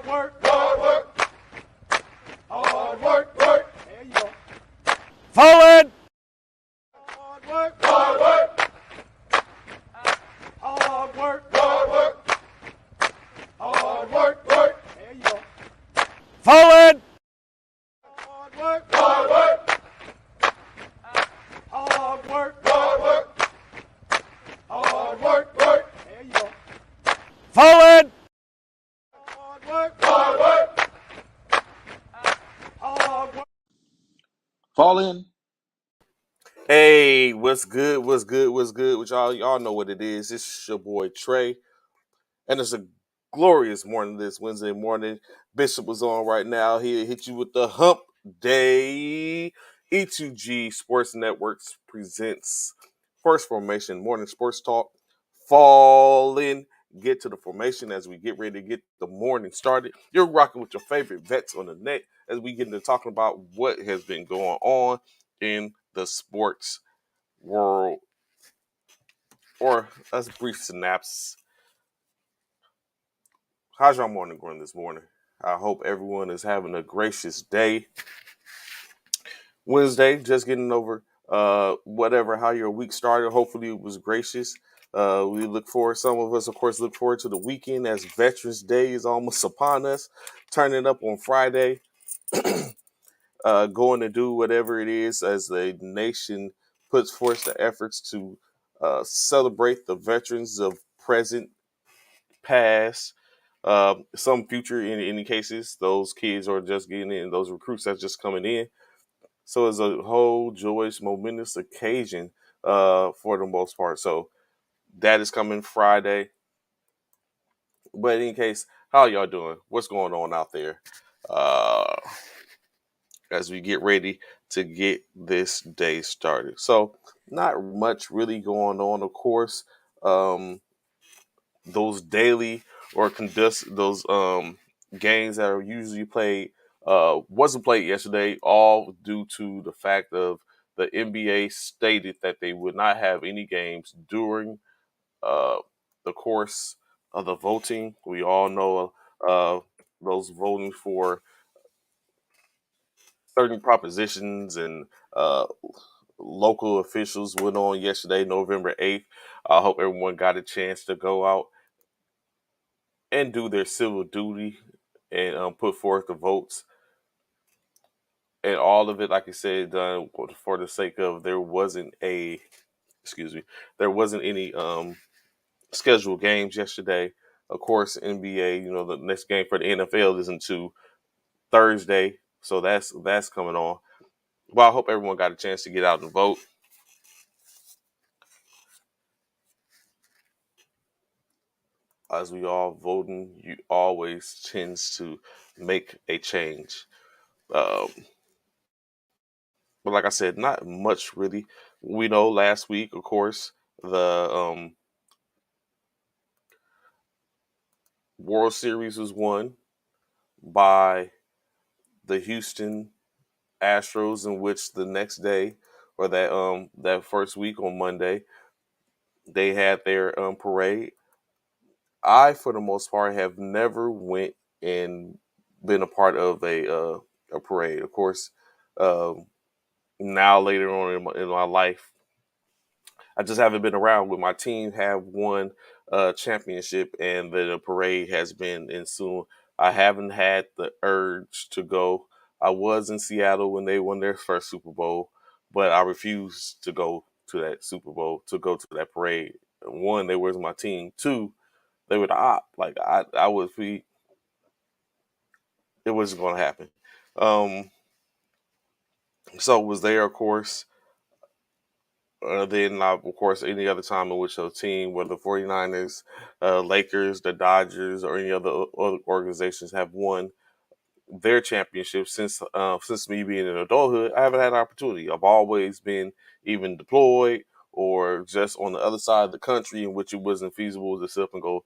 work, hard work, hard work, work. There you go. Forward! Hard work, hard work, hard work, hard work, hard work, work. There you go. Forward! Hard work, hard work, hard work, hard work, hard work, work. There you go. Forward! Hard work, hard work, hard work. Fall in. Hey, what's good? What's good? What's good? With y'all, y'all know what it is. It's your boy Trey, and it's a glorious morning this Wednesday morning. Bishop was on right now. He'll hit you with the hump day. E2G Sports Networks presents First Formation Morning Sports Talk. Fall in. Get to the formation as we get ready to get the morning started. You're rocking with your favorite vets on the net as we get into talking about what has been going on in the sports world, or a brief synopsis. How's your morning going this morning? I hope everyone is having a gracious day. Wednesday, just getting over whatever, how your week started. Hopefully it was gracious. We look forward, some of us, of course, look forward to the weekend as Veterans Day is almost upon us, turning up on Friday, going to do whatever it is as the nation puts forth the efforts to celebrate the veterans of present, past, some future in any cases. Those kids are just getting in, those recruits that's just coming in. So it's a whole joyous, momentous occasion for the most part. So that is coming Friday. But in any case, how y'all doing? What's going on out there? As we get ready to get this day started. So not much really going on, of course. Those daily or those games that are usually played wasn't played yesterday, all due to the fact of the NBA stated that they would not have any games during uh, the course of the voting. We all know those voting for certain propositions and uh, local officials went on yesterday, November 8th. I hope everyone got a chance to go out and do their civil duty and put forth the votes. And all of it, like I said, done for the sake of there wasn't any scheduled games yesterday. Of course, NBA, the next game for the NFL isn't until Thursday, so that's coming on. Well, I hope everyone got a chance to get out and vote. As we all voting, you always tends to make a change. Um, but like I said, not much really. We know last week, of course, the World Series was won by the Houston Astros, in which the next day or that first week on Monday, they had their parade. I, for the most part, have never went and been a part of a parade. Of course, um, now later on in my life, I just haven't been around. With my team have won a championship, and the parade has been ensuing. I haven't had the urge to go. I was in Seattle when they won their first Super Bowl, but I refused to go to that Super Bowl, to go to that parade. One, they were my team. Two, they were the op. Like I would be. It wasn't going to happen. Um, so was there, of course. Then, of course, any other time in which a team, whether the 49ers, Lakers, the Dodgers, or any other organizations have won their championship since me being in adulthood, I haven't had an opportunity. I've always been even deployed or just on the other side of the country, in which it wasn't feasible to sit up and go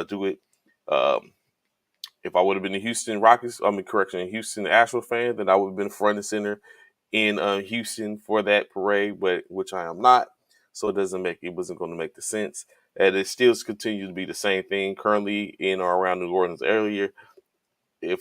do it. Um, if I would have been a Houston Astros fan, then I would have been front and center in Houston for that parade, but which I am not. So it wasn't going to make the sense. And it still continues to be the same thing currently in or around New Orleans area. if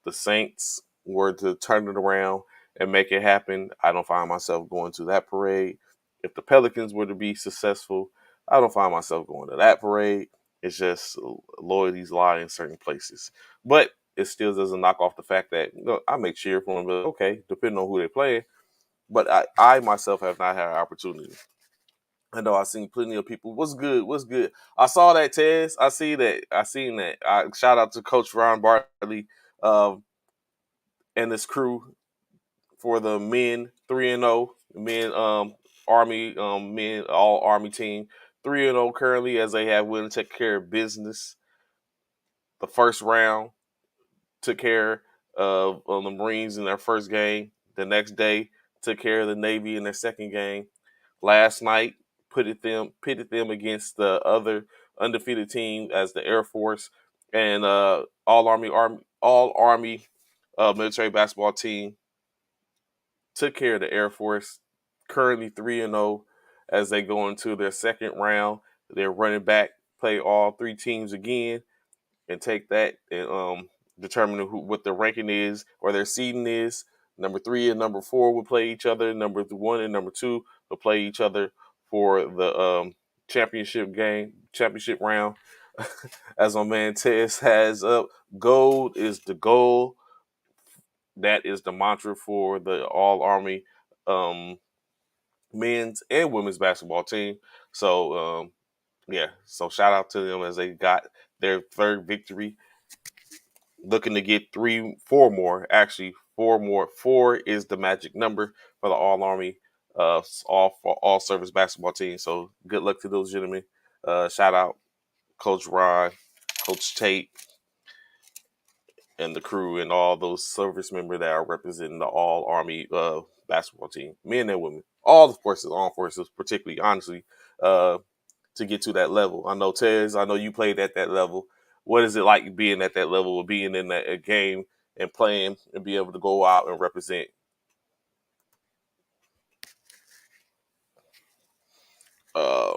the Saints were to turn it around and make it happen, I don't find myself going to that parade. If the Pelicans were to be successful, I don't find myself going to that parade. It's just loyalties lie in certain places. But it still doesn't knock off the fact that I may cheer for them, but okay, depending on who they're playing. But I myself have not had an opportunity. I know I've seen plenty of people. What's good? What's good? I saw that, Tez. I see that. I seen that. Shout out to Coach Ron Bartley um, and his crew for the men 3-0, men Army men all Army team 3-0 currently as they have went to take care of business. The first round took care of the Marines in their first game. The next day took care of the Navy in their second game. Last night pitted them against the other undefeated team as the Air Force and all Army military basketball team took care of the Air Force. Currently 3-0 as they go into their second round. They're running back play all three teams again and take that and determine what their ranking is or their seeding is. Number 3 and number 4 will play each other. Number 1 and number 2 will play each other for the championship round. As my man Tess has up, gold is the goal. That is the mantra for the All Army men's and women's basketball team. So yeah, so shout out to them as they got their third victory. Looking to get 4 more. Actually, 4 more. 4 is the magic number for the All Army, all service basketball team. So good luck to those gentlemen. Shout out Coach Ron, Coach Tate, and the crew, and all those service members that are representing the All Army basketball team, men and women, all the forces, armed forces, particularly honestly, to get to that level. I know Tez, I know you played at that level. What is it like being at that level, of being in a game and playing and be able to go out and represent? Uh,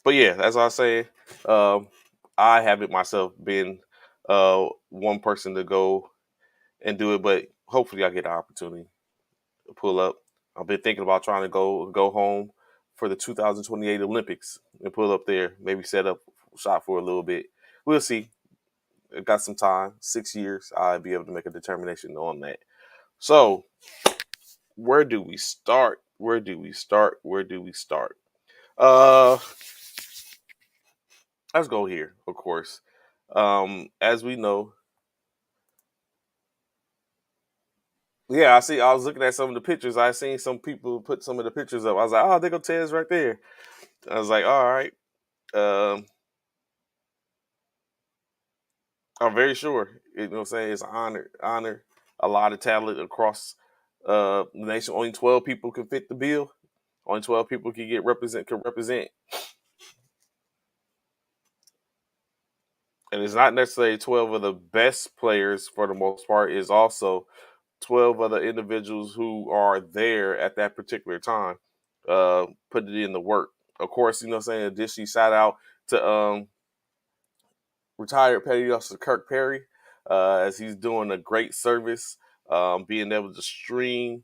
but yeah, as I was saying, I haven't myself been one person to go and do it, but hopefully I get an opportunity to pull up. I've been thinking about trying to go home for the 2028 Olympics and pull up there, maybe set up shop for a little bit. We'll see. I got some time, 6 years. I'll be able to make a determination on that. So, where do we start? Where do we start? Where do we start? Uh, let's go here, of course. As we know, yeah, I see. I was looking at some of the pictures. I seen some people put some of the pictures up. I was like, oh, they go Tez right there. I was like, all right. Um, I'm very sure. You know what I'm saying? It's an honor. A lot of talent across the nation. Only 12 people can fit the bill. Only 12 people can represent. And it's not necessarily 12 of the best players for the most part. It's also 12 other individuals who are there at that particular time, put it in the work. Of course, you know what I'm saying? Additionally, shout out to retired Petty Officer Kirk Perry, as he's doing a great service, being able to stream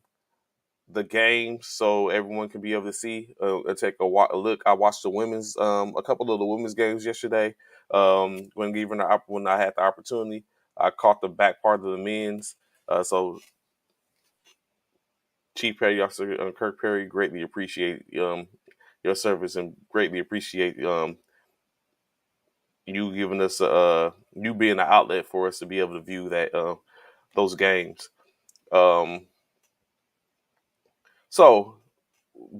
the game so everyone can be able to see and take a look. I watched the women's, a couple of the women's games yesterday. When I had the opportunity, I caught the back part of the men's. So Chief Petty Officer Kirk Perry, greatly appreciate your service and greatly appreciate you giving us you being an outlet for us to be able to view that those games. Um, so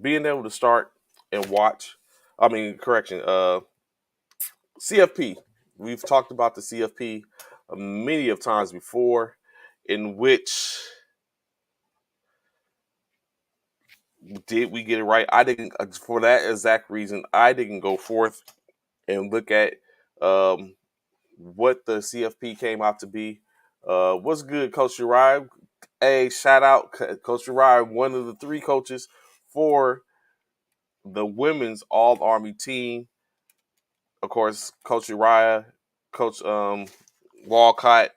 being able to start and watch, I mean, correction, CFP. We've talked about the CFP many of times before, in which did we get it right? I didn't, for that exact reason, I didn't go forth and look at um, what the CFP came out to be. What's good, Coach Uriah? Hey, shout out, Coach Uriah, one of the 3 coaches for the women's All Army team. Of course, Coach Uriah, Coach Walcott,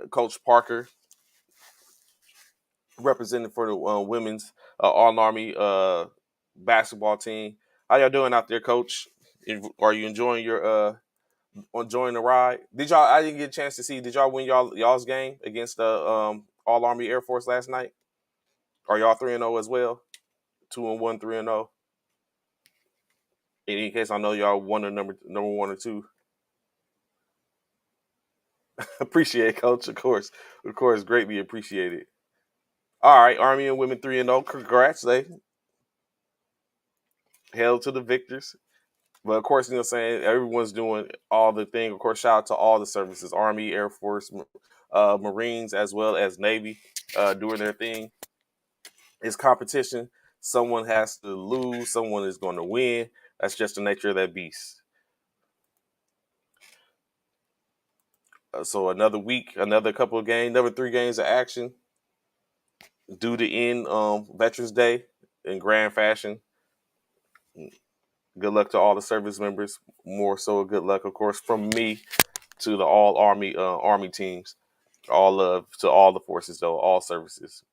Coach Parker, representing for the women's All Army basketball team. How y'all doing out there, Coach? Are you enjoying your enjoying the ride? Did y'all? I didn't get a chance to see. Did y'all win y'all's game against the All Army Air Force last night? Are y'all 3-0 as well? 2-1, 3-0. In case I know y'all won the number one or two. Appreciate it, Coach. Of course, greatly appreciated. All right, Army and women 3-0. Congrats, they hail to the victors. But of course, saying everyone's doing all the thing. Of course, shout out to all the services: Army, Air Force, Marines, as well as Navy, doing their thing. It's competition. Someone has to lose. Someone is going to win. That's just the nature of that beast. So another week, another couple of games, another 3 games of action. Due to end Veterans Day in grand fashion. Good luck to all the service members. More so, good luck, of course, from me to the all Army teams. All love to all the forces, though, all services.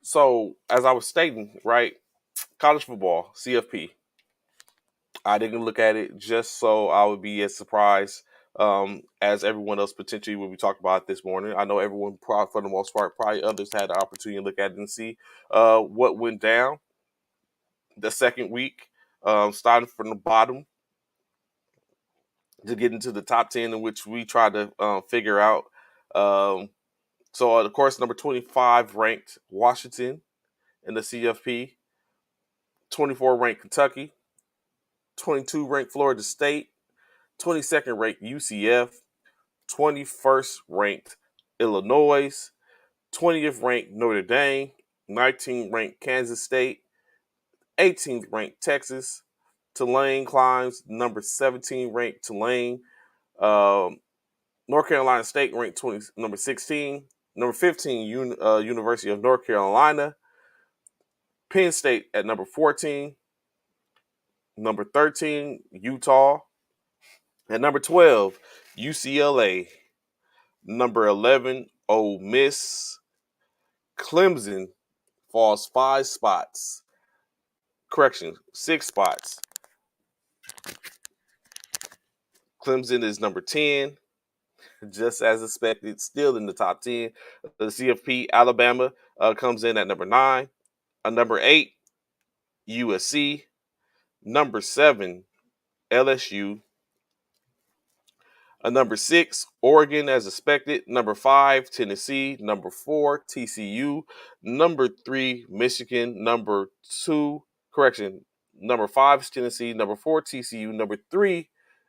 So as I was stating, right, college football, CFP. I didn't look at it just so I would be as surprised as everyone else potentially when we talked about it this morning. I know everyone, probably, for the most part, probably others had the opportunity to look at it and see what went down the second week, starting from the bottom to get into the top 10, in which we tried to figure out. So, of course, number 25 ranked Washington in the CFP, 24 ranked Kentucky, 22 ranked Florida State, 22nd ranked UCF, 21st ranked Illinois, 20th ranked Notre Dame, 19th ranked Kansas State, 18th ranked Texas. Tulane climbs number 17 ranked Tulane. North Carolina State ranked number 16. Number 15, University of North Carolina. Penn State at number 14. Number 13, Utah. At number 12, UCLA. Number 11, Ole Miss. Clemson falls 5 spots. Correction, 6 spots. Clemson is number 10, just as expected, still in the top 10. The CFP, Alabama, comes in at number 9. Number 8, USC. Number 7, LSU. Number 6, Oregon, as expected. Number 5, Tennessee. Number 4, TCU. Number 3, Michigan. Number 5 is Tennessee. Number 4, TCU. Number 3,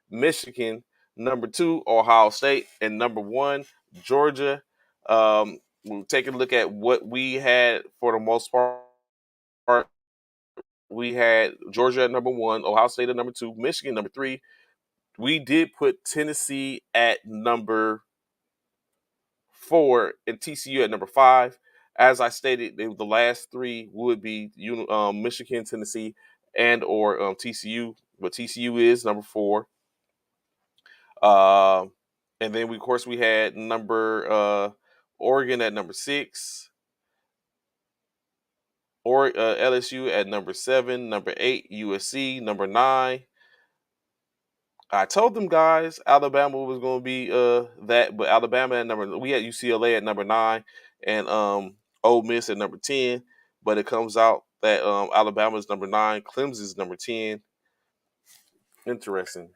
Michigan. Number 2, Ohio State. And number 1, Georgia. We'll take a look at what we had for the most part. We had Georgia at number 1, Ohio State at number 2, Michigan number 3. We did put Tennessee at number 4 and TCU at number 5. As I stated, the last 3 would be Michigan, Tennessee, and or TCU. But TCU is number 4. And then, of course, we had number Oregon at number 6. Or LSU at number 7. Number 8, USC. Number 9. I told them guys Alabama was going to be that, but Alabama at we had UCLA at number 9 and Ole Miss at number 10, but it comes out that Alabama is number 9, Clemson is number 10. Interesting.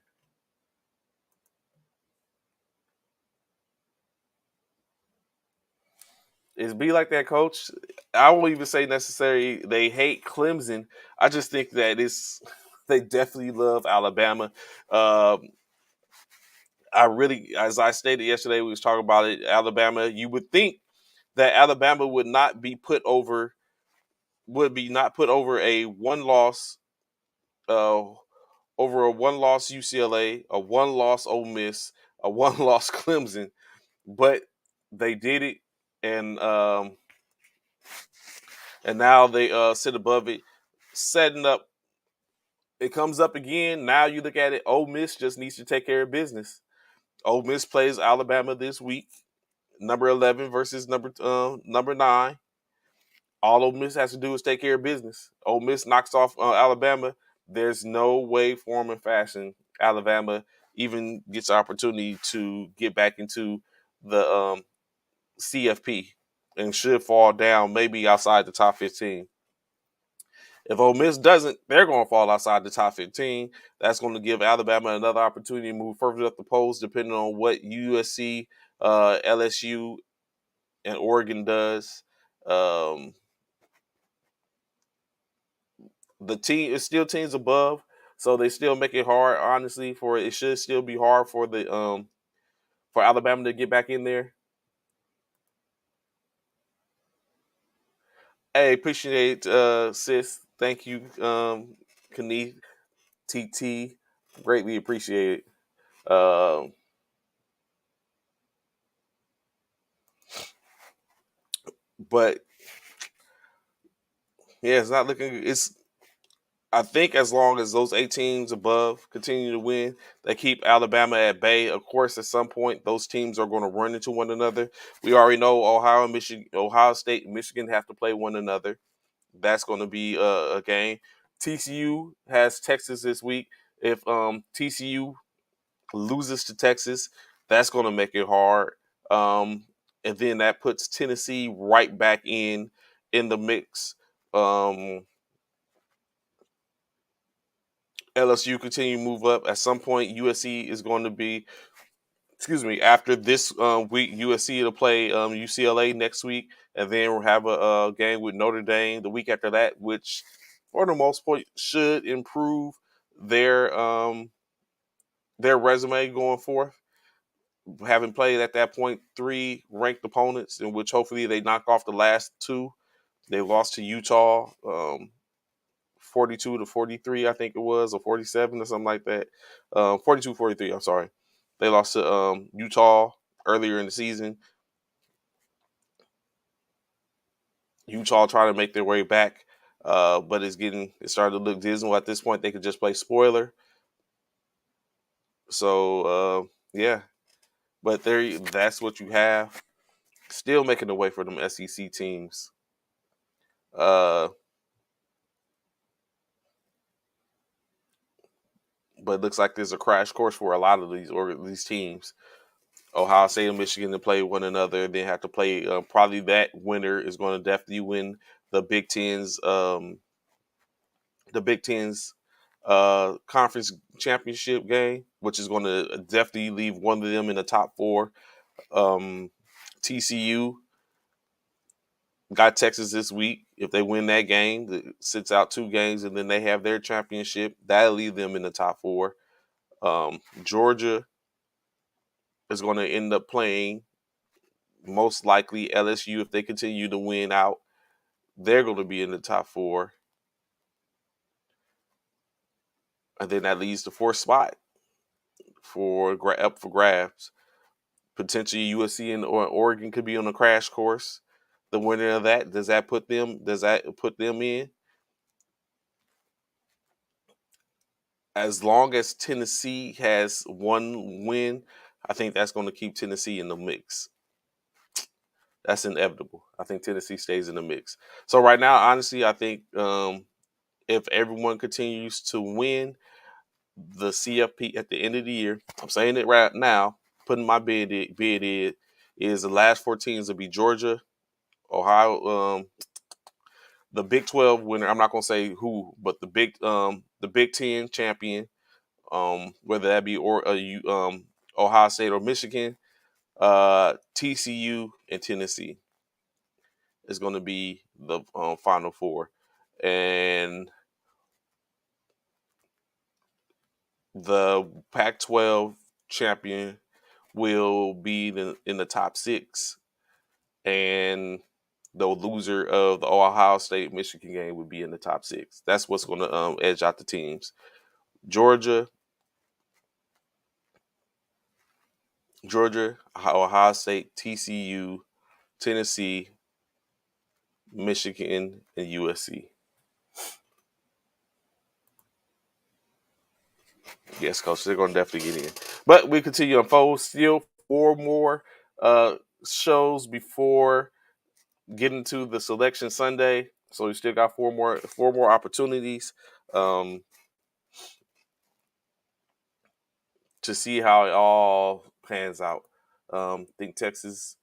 It's be like that, Coach. I won't even say necessarily they hate Clemson. I just think that they definitely love Alabama. I really, as I stated yesterday, we was talking about it. Alabama, you would think that Alabama would not be put over a one loss over a one loss UCLA, a one loss Ole Miss, a one loss Clemson, but they did it, and now they sit above it, setting up it comes up again. Now you look at it. Ole Miss just needs to take care of business. Ole Miss plays Alabama this week. Number 11 versus number 9. All Ole Miss has to do is take care of business. Ole Miss knocks off Alabama. There's no way, form, and fashion Alabama even gets the opportunity to get back into the CFP and should fall down maybe outside the top 15. If Ole Miss doesn't, they're going to fall outside the top 15. That's going to give Alabama another opportunity to move further up the polls, depending on what USC, LSU, and Oregon does. The team is still teams above, so they still make it hard. Honestly, it should still be hard for the for Alabama to get back in there. Hey, appreciate sis. Thank you, Kane, TT. Greatly appreciate it. But yeah, it's not looking. I think as long as those 8 teams above continue to win, they keep Alabama at bay. Of course, at some point, those teams are going to run into one another. We already know Ohio State, and Michigan have to play one another. That's going to be a game. TCU has Texas this week. If TCU loses to Texas, that's going to make it hard. And then that puts Tennessee right back in the mix. LSU continue to move up. At some point, USC is going to be, after this week, USC will play UCLA next week, and then we'll have a game with Notre Dame the week after that, which, for the most part, should improve their resume going forth. Having played at that point 3 ranked opponents, in which hopefully they knock off the last 2. They lost to Utah. 42-43, I think it was, or 47 or something like that. 42-43, I'm sorry. They lost to Utah earlier in the season. Utah trying to make their way back, but it's starting to look dismal at this point. They could just play spoiler. So, yeah. But that's what you have. Still making the way for them SEC teams. But it looks like there's a crash course for a lot of these teams. Ohio State and Michigan to play one another, then have to play. Probably that winner is going to definitely win the Big Ten's conference championship game, which is going to definitely leave one of them in the top 4. TCU got Texas this week. If they win that game, it sits out 2 games, and then they have their championship. That'll leave them in the top 4. Georgia is going to end up playing most likely LSU if they continue to win out. They're going to be in the top 4. And then that leaves the 4th spot up for grabs. Potentially USC and Oregon could be on a crash course. The winner of that, does that put them in? As long as Tennessee has 1 win, I think that's going to keep Tennessee in the mix. That's inevitable. I think Tennessee stays in the mix. So right now, honestly, I think if everyone continues to win the CFP at the end of the year, I'm saying it right now, putting my bid in, is the last 4 teams will be Georgia, Ohio, the Big 12 winner. I'm not gonna say who, but the Big 10 champion, whether that be Ohio State or Michigan, TCU and Tennessee is going to be the Final 4, and the Pac-12 champion will be in the top 6, and the loser of the Ohio State Michigan game would be in the top 6. That's what's going to edge out the teams. Georgia, Ohio State, TCU, Tennessee, Michigan, and USC. Yes, coach, they're going to definitely get in. But we continue to unfold. Still 4 more uh, shows before getting to the selection Sunday. So we still got four more opportunities um, to see how it all pans out. I think Texas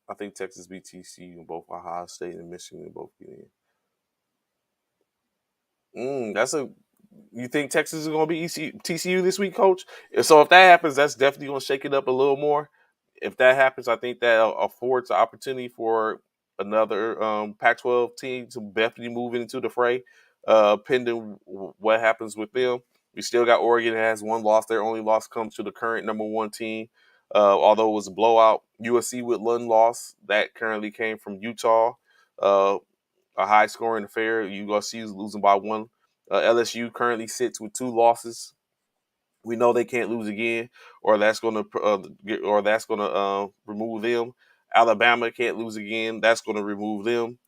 beat TCU and both Ohio State and Michigan both get in. That's a. You think Texas is going to be TCU this week, Coach? So if that happens, that's definitely going to shake it up a little more. If that happens, I think that affords an opportunity for another Pac-12 team to definitely move into the fray. Pending what happens with them, we still got Oregon that has one loss. Their only loss comes to the current number one team. Although it was a blowout, USC with one loss that currently came from Utah. Uh, a high scoring affair. USC is losing by one. LSU currently sits with 2 losses. We know they can't lose again, or that's going to remove them. Alabama can't lose again. That's going to remove them.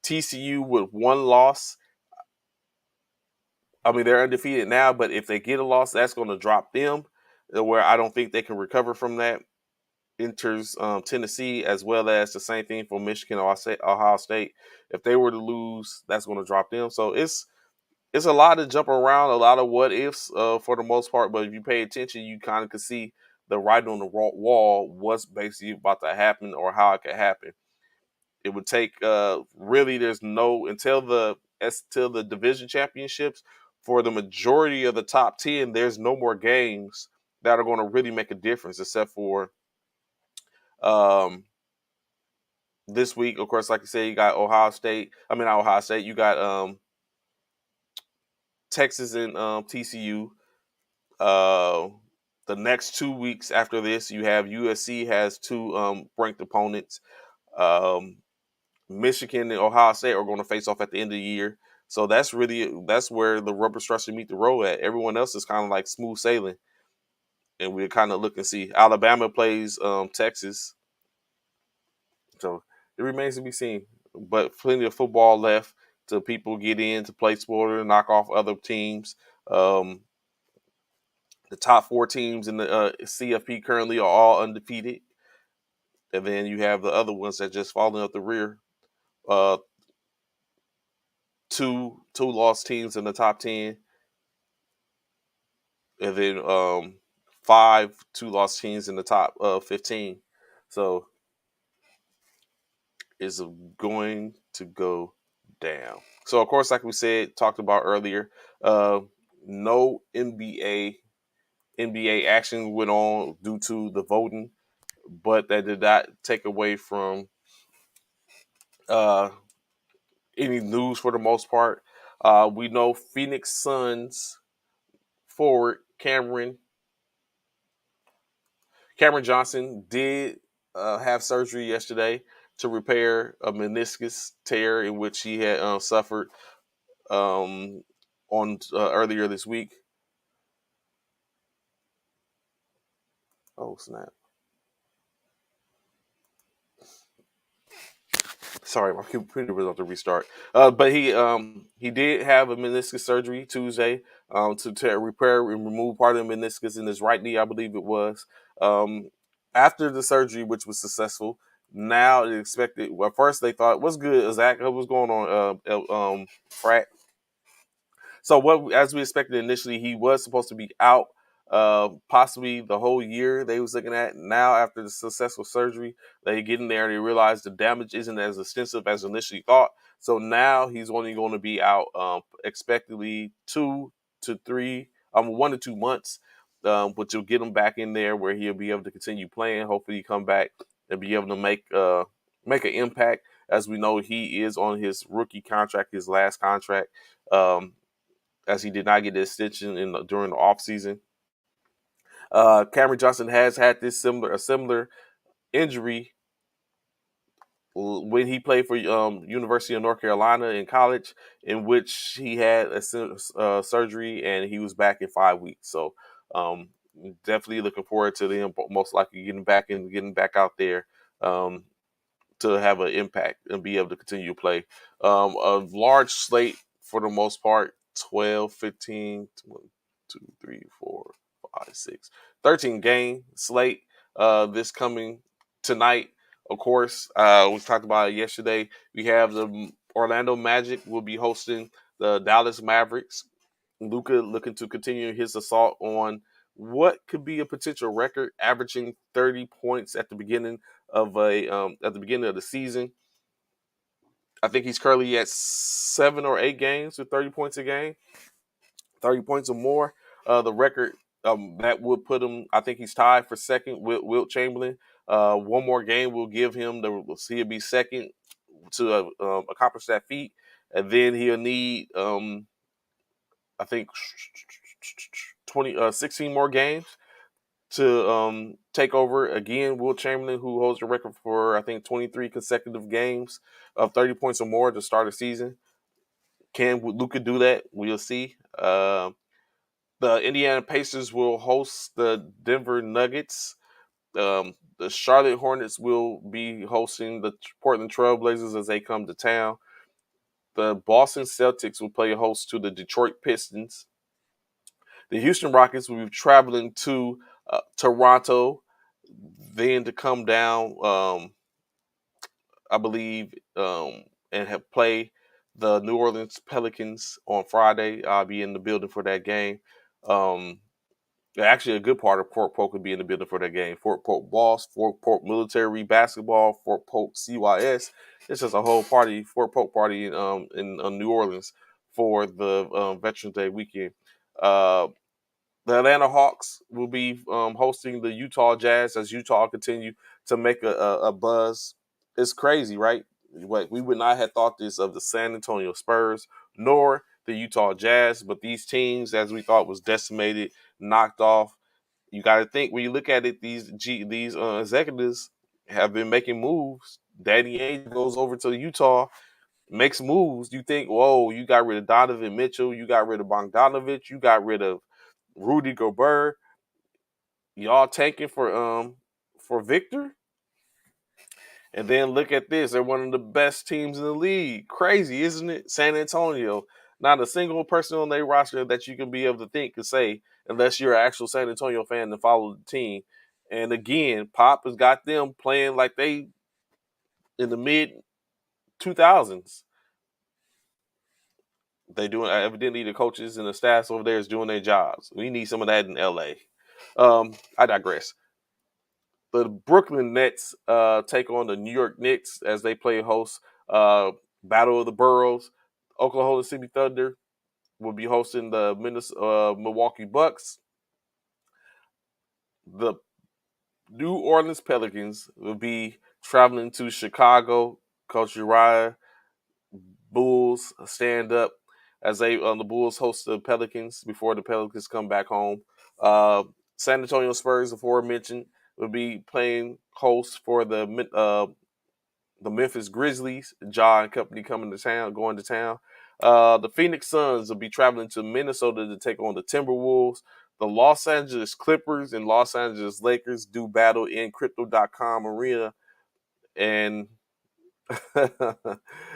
TCU with one loss. I mean, they're undefeated now, but if they get a loss, that's going to drop them. Where I don't think they can recover from that. Enters Tennessee, as well as the same thing for Michigan or Ohio State. If they were to lose, that's going to drop them. So it's a lot of jump around, a lot of what ifs for the most part. But if you pay attention, you kind of can see the writing on the wall, what's basically about to happen or how it could happen. It would take really there's no till the division championships for the majority of the top 10. There's no more games that are going to really make a difference, except for um, this week. Of course, like I said, you got Ohio State. I mean, not Ohio State. You got Texas and TCU. Uh, the next 2 weeks after this, you have USC has two ranked opponents. Um, Michigan and Ohio State are going to face off at the end of the year. So that's where the rubber starts to meet the road at. Everyone else is kind of like smooth sailing, and we're kind of look and see. Alabama plays Texas, so it remains to be seen. But plenty of football left to people get in to play sport and knock off other teams. Um, The top 4 teams in the CFP currently are all undefeated, and then you have the other ones that just falling up the rear. Uh, two lost teams in the top 10, and then 5 2 lost teams in the top 15. So it's going to go down. So of course, like we said, talked about earlier, no NBA action went on due to the voting, but that did not take away from uh, any news for the most part. We know Phoenix Suns forward Cameron Johnson did have surgery yesterday to repair a meniscus tear in which he had suffered on earlier this week. Oh snap! Sorry, my computer was about to restart. But he did have a meniscus surgery Tuesday to repair and remove part of the meniscus in his right knee, I believe it was. Um, After the surgery, which was successful, now it expected. Well, first they thought, "What's good, Zach? What's going on, Frat?" So what, as we expected initially, he was supposed to be out possibly the whole year they was looking at. Now, after the successful surgery, they get in there and they realize the damage isn't as extensive as initially thought. So now he's only going to be out expectedly 1 to 2 months. But you'll get him back in there where he'll be able to continue playing. Hopefully, he come back and be able to make an impact. As we know, he is on his rookie contract, his last contract. As he did not get the extension during the offseason. Cameron Johnson has had a similar injury when he played for University of North Carolina in college, in which he had a surgery and he was back in 5 weeks. So definitely looking forward to them most likely getting back out there to have an impact and be able to continue to play. A large slate for the most part, 12, 15, 1, 2, 3, 4. 6. 13 game slate this coming tonight. Of course, we talked about it yesterday. We have the Orlando Magic will be hosting the Dallas Mavericks. Luka looking to continue his assault on what could be a potential record, averaging 30 points at the beginning of the season. I think he's currently at 7 or 8 games with 30 points a game, 30 points or more. The record that would put him, I think he's tied for second with Wilt Chamberlain. One more game will give him he'll be second to accomplish that feat, and then he'll need I think 16 more games to take over again Wilt Chamberlain, who holds the record for I think 23 consecutive games of 30 points or more to start a season. Can Luka do that? We'll see. The Indiana Pacers will host the Denver Nuggets. The Charlotte Hornets will be hosting the Portland Trailblazers as they come to town. The Boston Celtics will play host to the Detroit Pistons. The Houston Rockets will be traveling to Toronto, then to come down, I believe, and have play the New Orleans Pelicans on Friday. I'll be in the building for that game. Actually, a good part of Fort Polk could be in the building for that game. Fort Polk Boss, Fort Polk Military Basketball, Fort Polk CYS. It's just a whole party, Fort Polk party in New Orleans for the Veterans Day weekend. The Atlanta Hawks will be hosting the Utah Jazz as Utah continue to make a buzz. It's crazy, right? We would not have thought this of the San Antonio Spurs nor the Utah Jazz, but these teams, as we thought, was decimated, knocked off. You got to think when you look at it, these executives have been making moves. Danny Ainge goes over to Utah, makes moves. You think, whoa, you got rid of Donovan Mitchell, you got rid of Bogdanovich, you got rid of Rudy Gobert. Y'all tanking for Victor? And then look at this. They're one of the best teams in the league. Crazy, isn't it? San Antonio. Not a single person on their roster that you can be able to think could say, unless you're an actual San Antonio fan and follow the team. And again, Pop has got them playing like they in the mid 2000s. They doing evidently the coaches and the staffs over there is doing their jobs. We need some of that in LA. I digress. The Brooklyn Nets take on the New York Knicks as they play host Battle of the Boroughs. Oklahoma City Thunder will be hosting the Milwaukee Bucks. The New Orleans Pelicans will be traveling to Chicago. Coach Uriah Bulls stand up as the Bulls host the Pelicans before the Pelicans come back home. San Antonio Spurs, aforementioned, will be playing host for the Memphis Grizzlies. Ja and company going to town. The Phoenix Suns will be traveling to Minnesota to take on the Timberwolves. The Los Angeles Clippers and Los Angeles Lakers do battle in Crypto.com Arena. And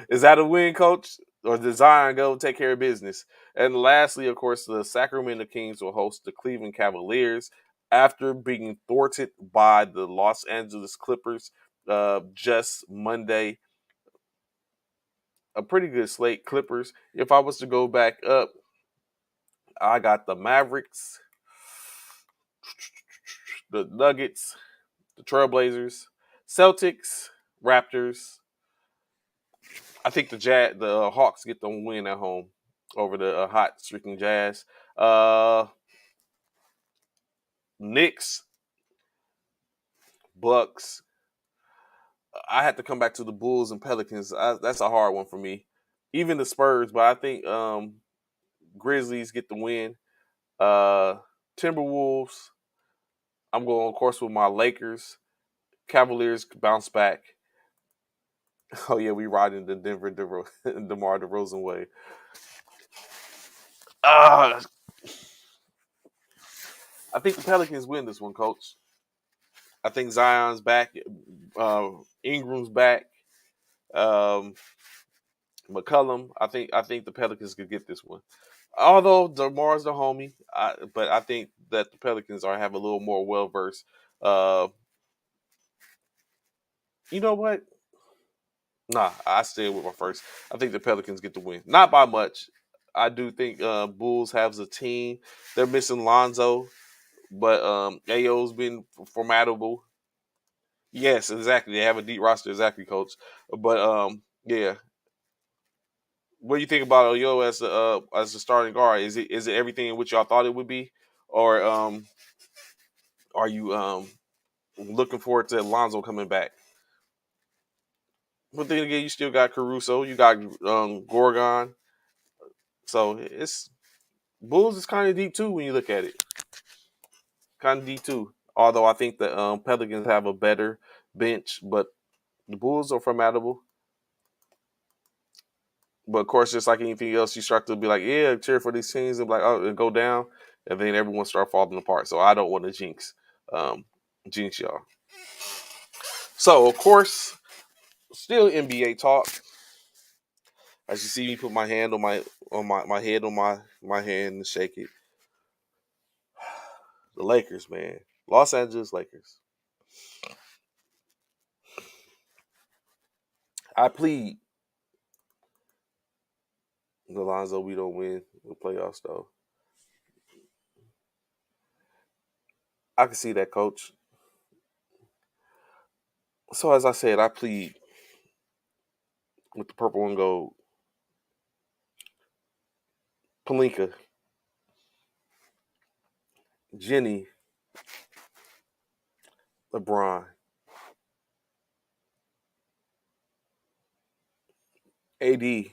is that a win, Coach? Or does Zion go take care of business? And lastly, of course, the Sacramento Kings will host the Cleveland Cavaliers after being thwarted by the Los Angeles Clippers just Monday. A pretty good slate. Clippers. If I was to go back up, I got the Mavericks, the Nuggets, the Trailblazers, Celtics, Raptors. I think the Hawks get the win at home over the hot streaking Jazz. Knicks, Bucks. I had to come back to the Bulls and Pelicans. That's a hard one for me. Even the Spurs, but I think Grizzlies get the win. Timberwolves. I'm going, of course, with my Lakers. Cavaliers bounce back. Oh yeah, we riding the Denver DeMar DeRozan way. I think the Pelicans win this one, Coach. I think Zion's back. Ingram's back. McCollum. I think the Pelicans could get this one. Although DeMar's the homie, but I think that the Pelicans are have a little more well versed. Uh, you know what? Nah, I stay with my first. I think the Pelicans get the win, not by much. I do think Bulls has a team. They're missing Lonzo, but Ayo's been formidable. Yes, exactly. They have a deep roster, exactly, coach. But yeah. What do you think about Ayo as a starting guard? Is it everything in which y'all thought it would be, or are you looking forward to Lonzo coming back? But then again, you still got Caruso, you got Gorgon, so it's Bulls is kind of deep too when you look at it. Kind of deep too. Although I think the Pelicans have a better bench, but the Bulls are formidable. But of course, just like anything else, you start to be like, yeah, cheer for these teams and be like, oh, and go down, and then everyone start falling apart. So I don't want to um, jinx y'all. So of course, still NBA talk. As you see me put my hand on my head on my hand and shake it. The Lakers, man, Los Angeles Lakers. I plead, Alonzo, we don't win the playoffs though. I can see that, coach. So as I said, I plead with the purple and gold. Palinka, Jenny, LeBron, AD,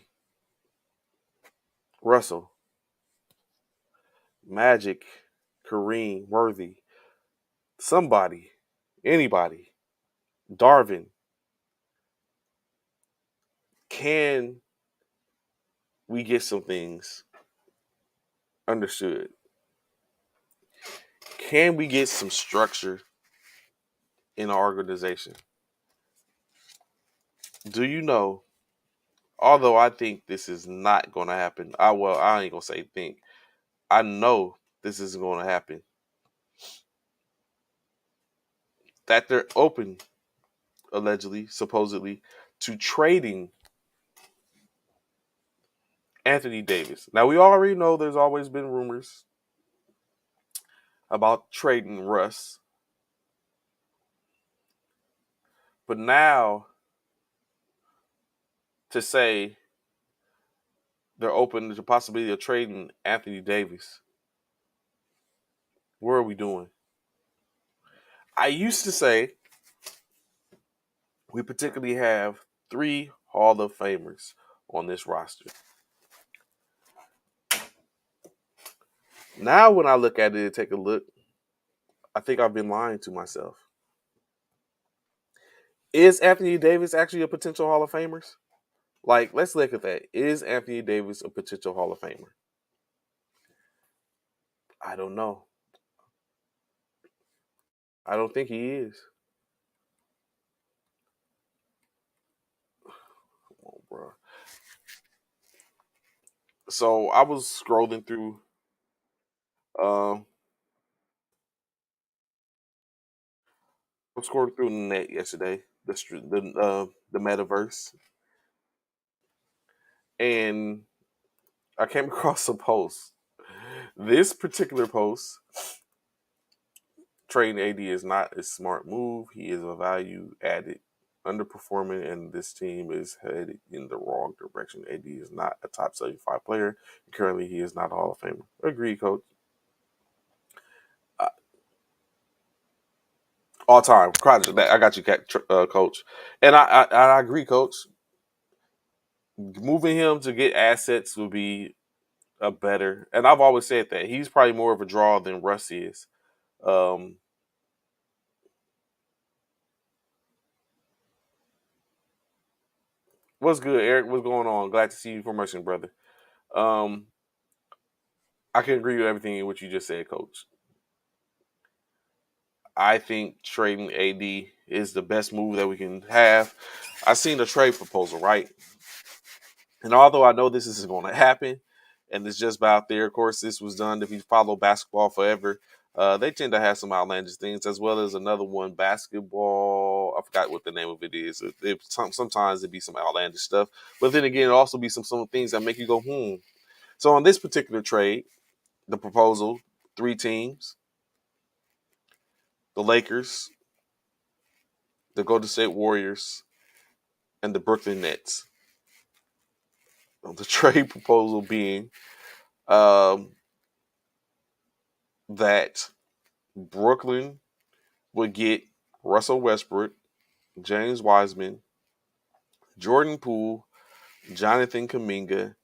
Russell, Magic, Kareem, Worthy, somebody, anybody, Darvin. Can we get some things understood? Can we get some structure in our organization? Do you know? Although I think this is not going to happen, I ain't gonna say think. I know this isn't going to happen. That they're open, allegedly, supposedly, to trading Anthony Davis. Now we already know there's always been rumors about trading Russ, but now to say they're open to the possibility of trading Anthony Davis, what are we doing? I used to say we particularly have 3 Hall of Famers on this roster. Now, when I look at it and take a look, I think I've been lying to myself. Is Anthony Davis actually a potential Hall of Famer? Like, let's look at that. Is Anthony Davis a potential Hall of Famer? I don't know. I don't think he is. Come on, bro. So I was scrolling through. Um, I was scrolling through the net yesterday, the metaverse, and I came across a post. This particular post, trading AD is not a smart move. He is a value added underperforming, and this team is headed in the wrong direction. AD is not a top 75 player. Currently, he is not a Hall of Famer. Agree, coach. Uh, all time. I got you, coach. And I agree, coach. Moving him to get assets would be a better. And I've always said that he's probably more of a draw than Russ is. Um, what's good, Eric? What's going on? Glad to see you, promotion, brother. Um, I can agree with everything in what you just said, coach. I think trading AD is the best move that we can have. I seen the trade proposal, right? And although I know this isn't going to happen, and it's just about there. Of course, this was done if you follow basketball forever. They tend to have some outlandish things, as well as another one, basketball. I forgot what the name of it is. Sometimes it be some outlandish stuff, but then again, it also be some things that make you go, hmm. So on this particular trade, the proposal, 3 teams: the Lakers, the Golden State Warriors, and the Brooklyn Nets. The trade proposal being um, that Brooklyn would get Russell Westbrook, James Wiseman, Jordan Poole, Jonathan Kuminga,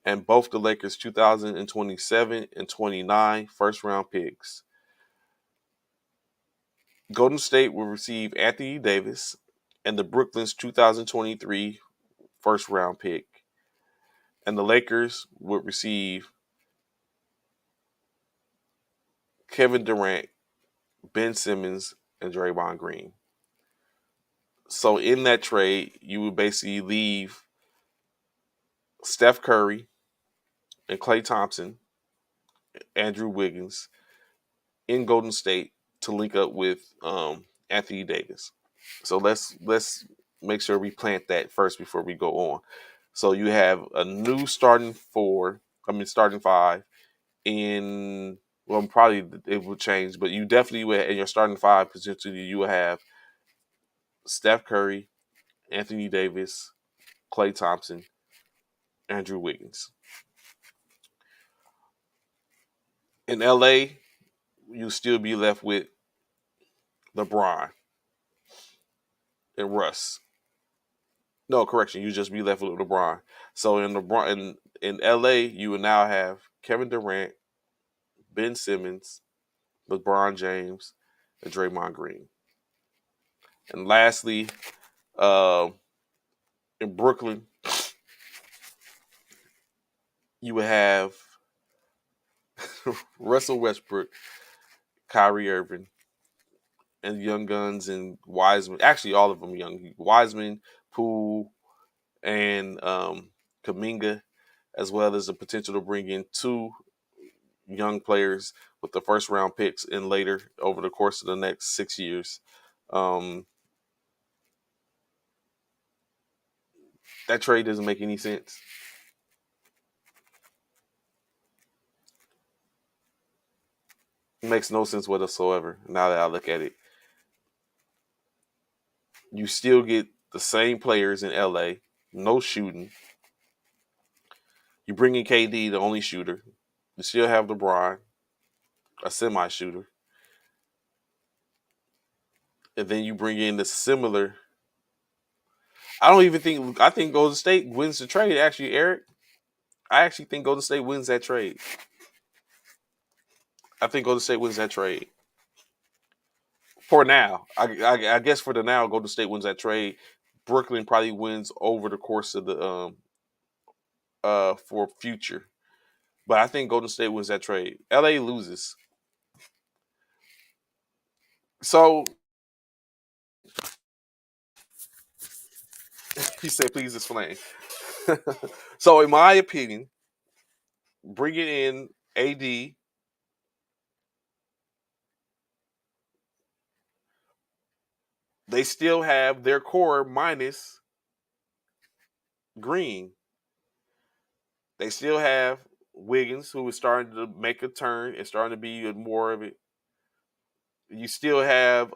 and both the Lakers' 2027 and 29 first-round picks. Golden State will receive Anthony Davis and the Brooklyn's 2023 first-round pick. And the Lakers would receive Kevin Durant, Ben Simmons, and Draymond Green. So in that trade, you would basically leave Steph Curry and Klay Thompson, Andrew Wiggins in Golden State to link up with Anthony Davis. So let's make sure we plant that first before we go on. So you have a new starting five in, well, probably it will change, but you definitely would, in your starting five, potentially you will have Steph Curry, Anthony Davis, Klay Thompson, Andrew Wiggins. In LA, you still be left with LeBron and Russ. No, correction, you just be left with LeBron. So in LA, you will now have Kevin Durant, Ben Simmons, LeBron James, and Draymond Green. And lastly, in Brooklyn, you would have Russell Westbrook, Kyrie Irving, and Young Guns and Wiseman. Actually, all of them young. Wiseman, Poole, and Kuminga, as well as the potential to bring in 2 young players with the first round picks in later over the course of the next 6 years. That trade doesn't make any sense. It makes no sense whatsoever now that I look at it. You still get the same players in LA, no shooting. You bring in KD, the only shooter. You still have LeBron, a semi-shooter. And then you bring in the similar. I think Golden State wins the trade, actually, Eric. I actually think Golden State wins that trade. I think Golden State wins that trade. For now. I guess for the now, Golden State wins that trade. Brooklyn probably wins over the course of the for future. But I think Golden State wins that trade. LA loses. So he said, please explain. So in my opinion, bringing in AD, they still have their core minus Green. They still have Wiggins, who is starting to make a turn and starting to be more of it. You still have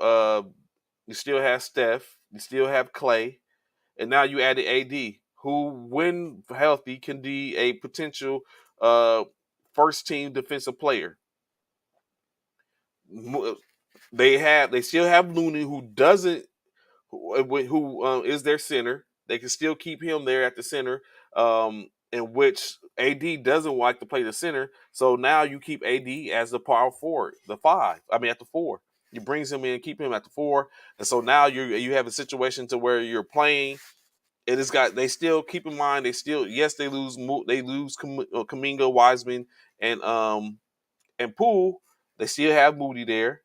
Steph, you still have Klay, and now you added AD, who, when healthy, can be a potential first team defensive player. They still have Looney, who is their center. They can still keep him there at the center, in which AD doesn't like to play the center. So now you keep AD as the power forward, at the 4. You brings him in, keep him at the 4, and so now you have a situation to where you're playing. They still keep in mind they lose Kuminga, Wiseman, and Poole. They still have Moody there.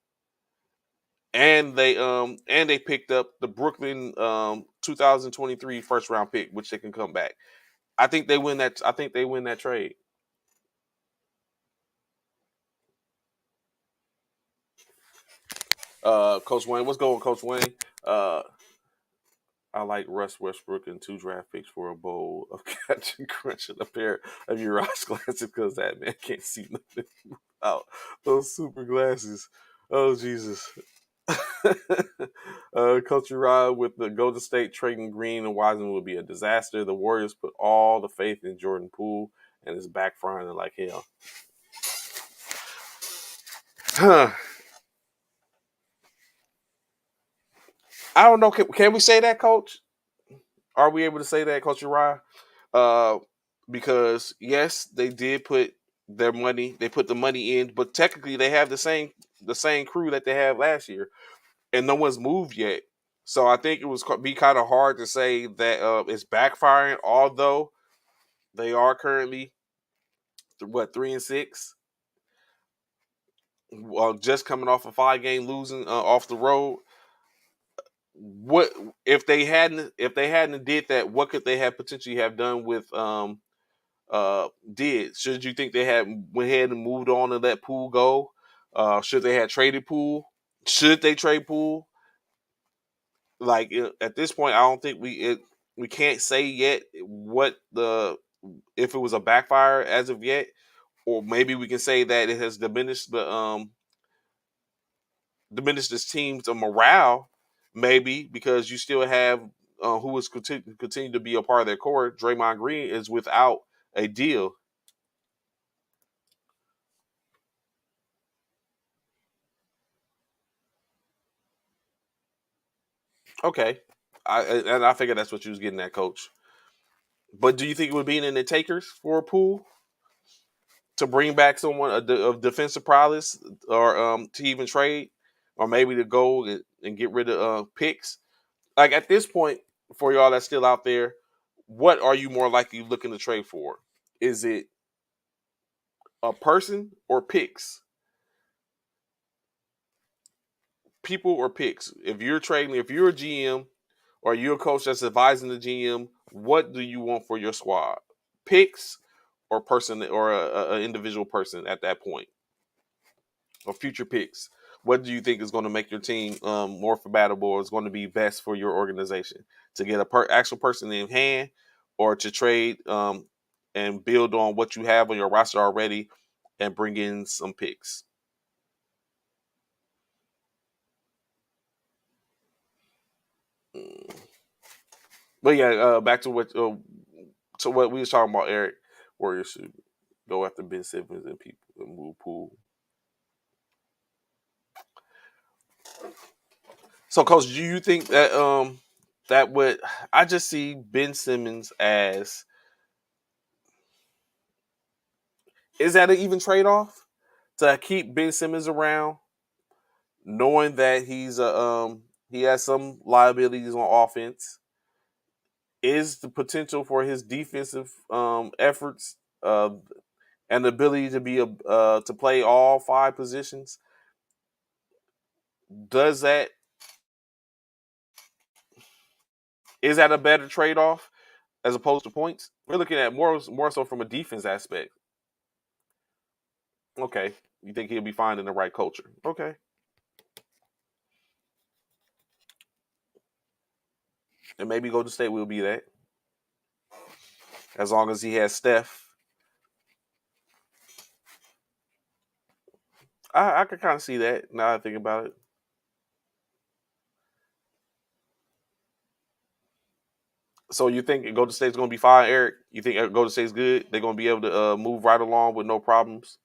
And they picked up the Brooklyn 2023 first round pick, which they can come back. I think they win that trade. Coach Wayne, what's going, Coach Wayne? Uh, I like Russ Westbrook and 2 draft picks for a bowl of catching crunch and a pair of your eyes glasses because that man can't see nothing without those super glasses. Oh Jesus. Coach Rod with the Golden State trading Green and Wiseman would be a disaster. The Warriors put all the faith in Jordan Poole and it's backfiring like hell. I don't know. Can we say that, Coach? Are we able to say that, Coach Uriah? Uh, because yes, they did put their money. They put the money in, but technically they have the same crew that they had last year, and no one's moved yet. So I think it was be kind of hard to say that it's backfiring. Although they are currently 3-6, just coming off a 5-game losing off the road. What if they hadn't did that? What could they have potentially have done with did? Should you think they had went ahead and moved on to let Poole go? Should they have traded Poole? Should they trade Poole? Like at this point, I don't think we can't say yet what the if it was a backfire as of yet, or maybe we can say that it has diminished this team's morale, maybe because you still have who is continue to be a part of their core. Draymond Green is without a deal. Okay, I figured that's what you was getting at, Coach. But do you think it would be in the takers for a pool to bring back someone of defensive prowess, or to even trade, or maybe to go and get rid of picks? Like at this point, for y'all that's still out there, what are you more likely looking to trade for? Is it a person or picks? People or picks? If you're trading, if you're a GM or you're a coach that's advising the GM, what do you want for your squad? Picks or person or a individual person at that point, or future picks? What do you think is going to make your team more compatible, or is going to be best for your organization? To get a actual person in hand, or to trade and build on what you have on your roster already and bring in some picks? But yeah, back to what we was talking about, Eric. Warriors should go after Ben Simmons and people and move Poole. So, Coach, do you think that that would? I just see Ben Simmons as, is that an even trade off to keep Ben Simmons around, knowing that he has some liabilities on offense? Is the potential for his defensive efforts and the ability to be to play all 5 positions, does that is that a better trade off as opposed to points? We're looking at more so from a defense aspect. Okay, you think he'll be fine in the right culture? Okay, and maybe Golden State will be that as long as he has Steph. I can kind of see that now that I think about it. So you think Golden State's going to be fine, Eric? You think Golden State's good? They're going to be able to move right along with no problems?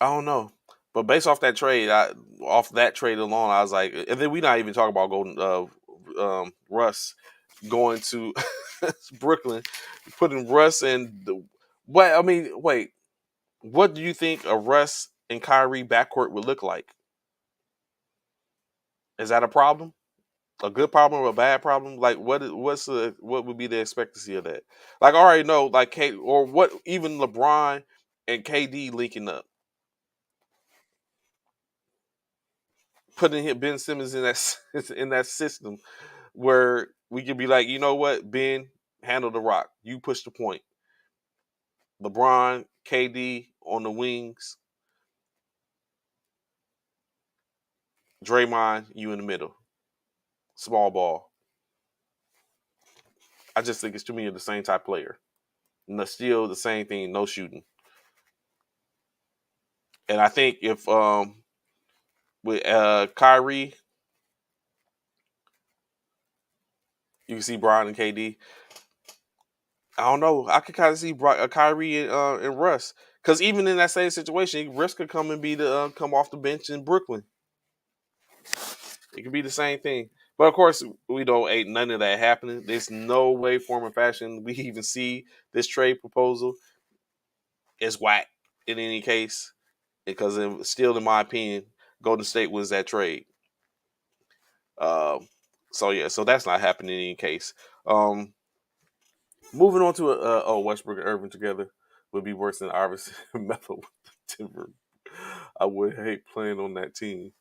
I don't know, but based off that trade, off that trade alone, I was like, and then we not even talking about Golden Russ going to Brooklyn, putting Russ in the. What I mean, wait, what do you think a Russ and Kyrie backcourt would look like? Is that a problem? A good problem or a bad problem? Like what would be the expectancy of that? Like I already know, like or what even LeBron and KD linking up, putting Ben Simmons in that in that system where we could be like, you know what, Ben? handle the rock. You push the point. LeBron, KD on the wings. Draymond, you in the middle. Small ball. I just think it's too many of the same type player. And still the same thing, no shooting. And I think if with Kyrie, you can see Brian and KD. I don't know. I could kind of see Kyrie and Russ, because even in that same situation, Russ could come and be the come off the bench in Brooklyn. It could be the same thing. But of course, we don't ain't none of that happening. There's no way, form, or fashion we even see this trade proposal. It's whack in any case, because still, in my opinion, Golden State wins that trade. So yeah, so that's not happening in any case. Moving on to Westbrook and Irving together would be worse than Iverson and Melo with Denver. I would hate playing on that team.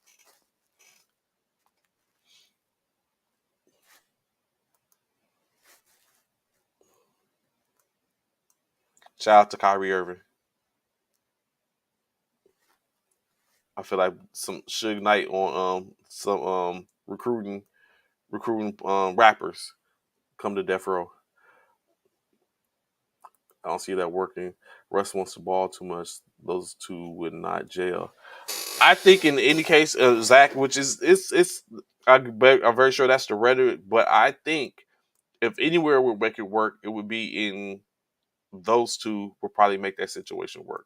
Shout out to Kyrie Irving. I feel like some Suge Knight on some recruiting rappers come to death row. I don't see that working. Russ wants the ball too much. Those two would not jail. I think in any case, Zach, which is I'm very sure that's the rhetoric, but I think if anywhere would make it work, it would be in those two would probably make that situation work.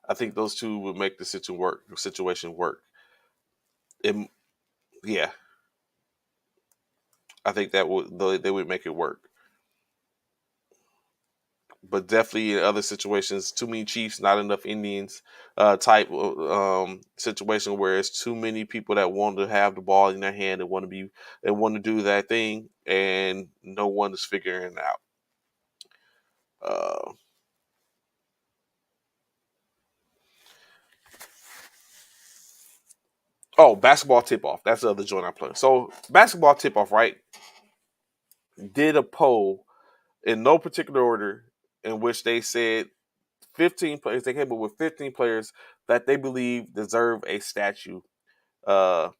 I think those two would make the situation work. It, yeah, I think that they would make it work. But definitely in other situations, too many Chiefs, not enough Indians type situation where it's too many people that want to have the ball in their hand and want to do that thing, and no one is figuring it out. Uh, basketball tip off. That's the other joint I play. So basketball tip off, right? Did a poll in no particular order in which they said 15 players. They came up with 15 players that they believe deserve a statue. Uh,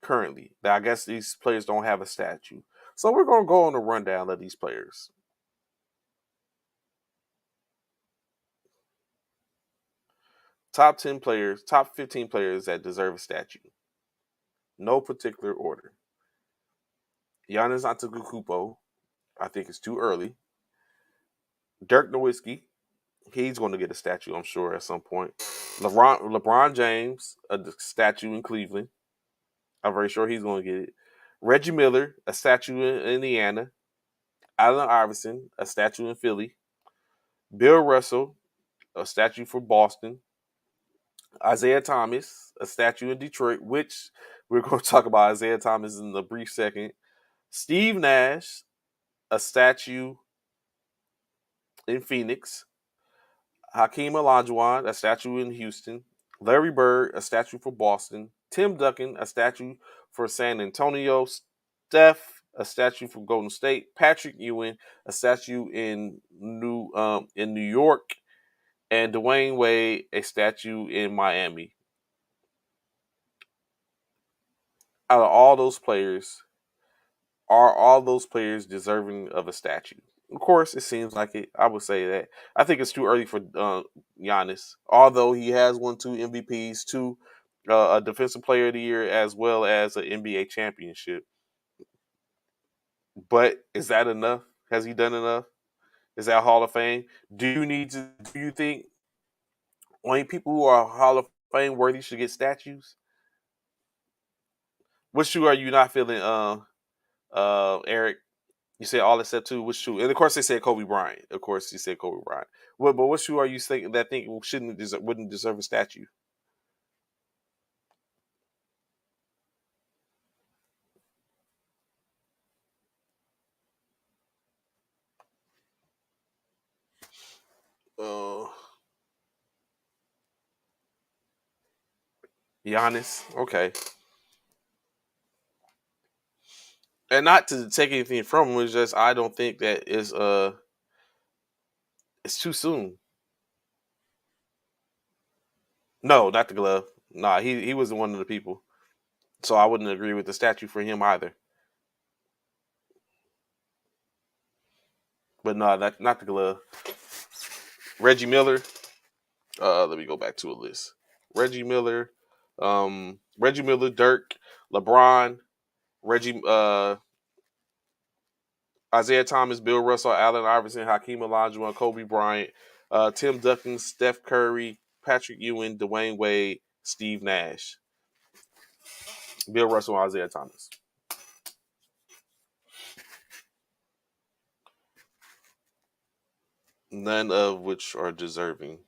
Currently, now I guess these players don't have a statue, so we're gonna go on a rundown of these players. Top 10 players, top 15 players that deserve a statue. No particular order. Giannis Antetokounmpo, I think it's too early. Dirk Nowitzki, he's going to get a statue, I'm sure, at some point. LeBron James, a statue in Cleveland. I'm very sure he's going to get it. Reggie Miller, a statue in Indiana. Allen Iverson, a statue in Philly. Bill Russell, a statue for Boston. Isaiah Thomas, a statue in Detroit, which we're going to talk about Isaiah Thomas in a brief second. Steve Nash, a statue in Phoenix. Hakeem Olajuwon, a statue in Houston. Larry Bird, a statue for Boston. Tim Duncan, a statue for San Antonio. Steph, a statue for Golden State. Patrick Ewing, a statue in New York. And Dwayne Wade, a statue in Miami. Out of all those players, are all those players deserving of a statue? Of course, it seems like it. I would say that. I think it's too early for Giannis, although he has won 2 MVPs, a Defensive Player of the Year, as well as an NBA championship. But is that enough? Has he done enough? Is that Hall of Fame? Do you think only people who are Hall of Fame worthy should get statues? Which shoe are you not feeling, Eric? You said all except two. Which shoe? And of course, they said Kobe Bryant. Of course, you said Kobe Bryant. But what shoe are you thinking that wouldn't deserve a statue? Uh, Giannis. Okay. And not to take anything from him, it's just I don't think that it's too soon. No, not the glove. Nah, he wasn't one of the people. So I wouldn't agree with the statue for him either. But no, not the glove. Reggie Miller. Let me go back to a list. Reggie Miller, Reggie Miller, Dirk, LeBron, Reggie, Isaiah Thomas, Bill Russell, Allen Iverson, Hakeem Olajuwon, Kobe Bryant, Tim Duncan, Steph Curry, Patrick Ewing, Dwayne Wade, Steve Nash, Bill Russell, and Isaiah Thomas. None of which are deserving.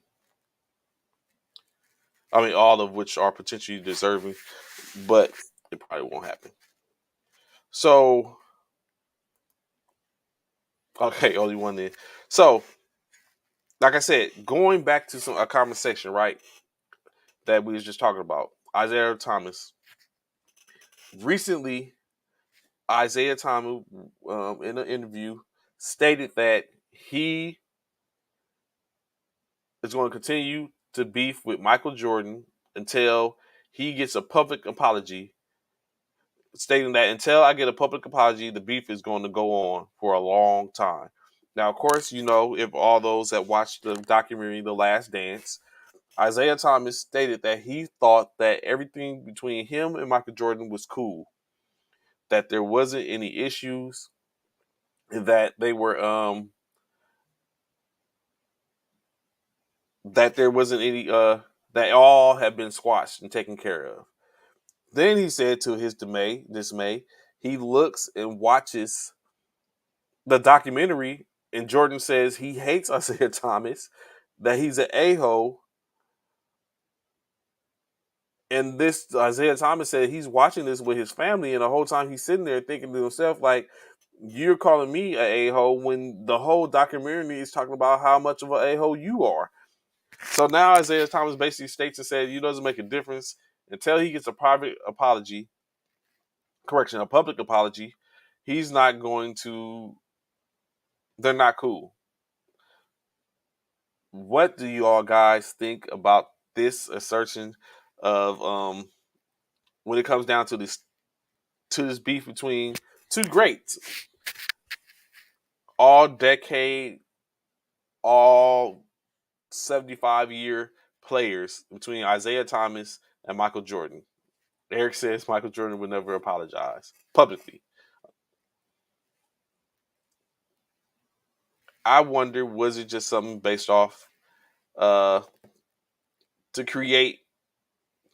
I mean, all of which are potentially deserving, but it probably won't happen. So, okay, only one then. So, like I said, going back to a conversation, right, that we was just talking about, Isaiah Thomas. Recently, Isaiah Thomas, in an interview, stated that he is going to continue to beef with Michael Jordan until he gets a public apology, stating that until I get a public apology, the beef is going to go on for a long time. Now, of course, you know, if all those that watched the documentary The Last Dance, Isaiah Thomas stated that he thought that everything between him and Michael Jordan was cool, that there wasn't any issues, that they were that there wasn't any that all had been squashed and taken care of. Then he said to his dismay, he looks and watches the documentary, and Jordan says he hates Isaiah Thomas, that he's an a-hole. And this Isaiah Thomas said he's watching this with his family, and the whole time he's sitting there thinking to himself, like, you're calling me an a-hole when the whole documentary is talking about how much of an a-hole you are. So now Isaiah Thomas basically states and said, it doesn't make a difference until he gets a private apology, a public apology. He's not going to. They're not cool. What do you all guys think about this assertion of when it comes down to this beef between two greats, all decade, all 75-year players between Isaiah Thomas and Michael Jordan? Eric says Michael Jordan would never apologize publicly. I wonder, was it just something based off uh, to create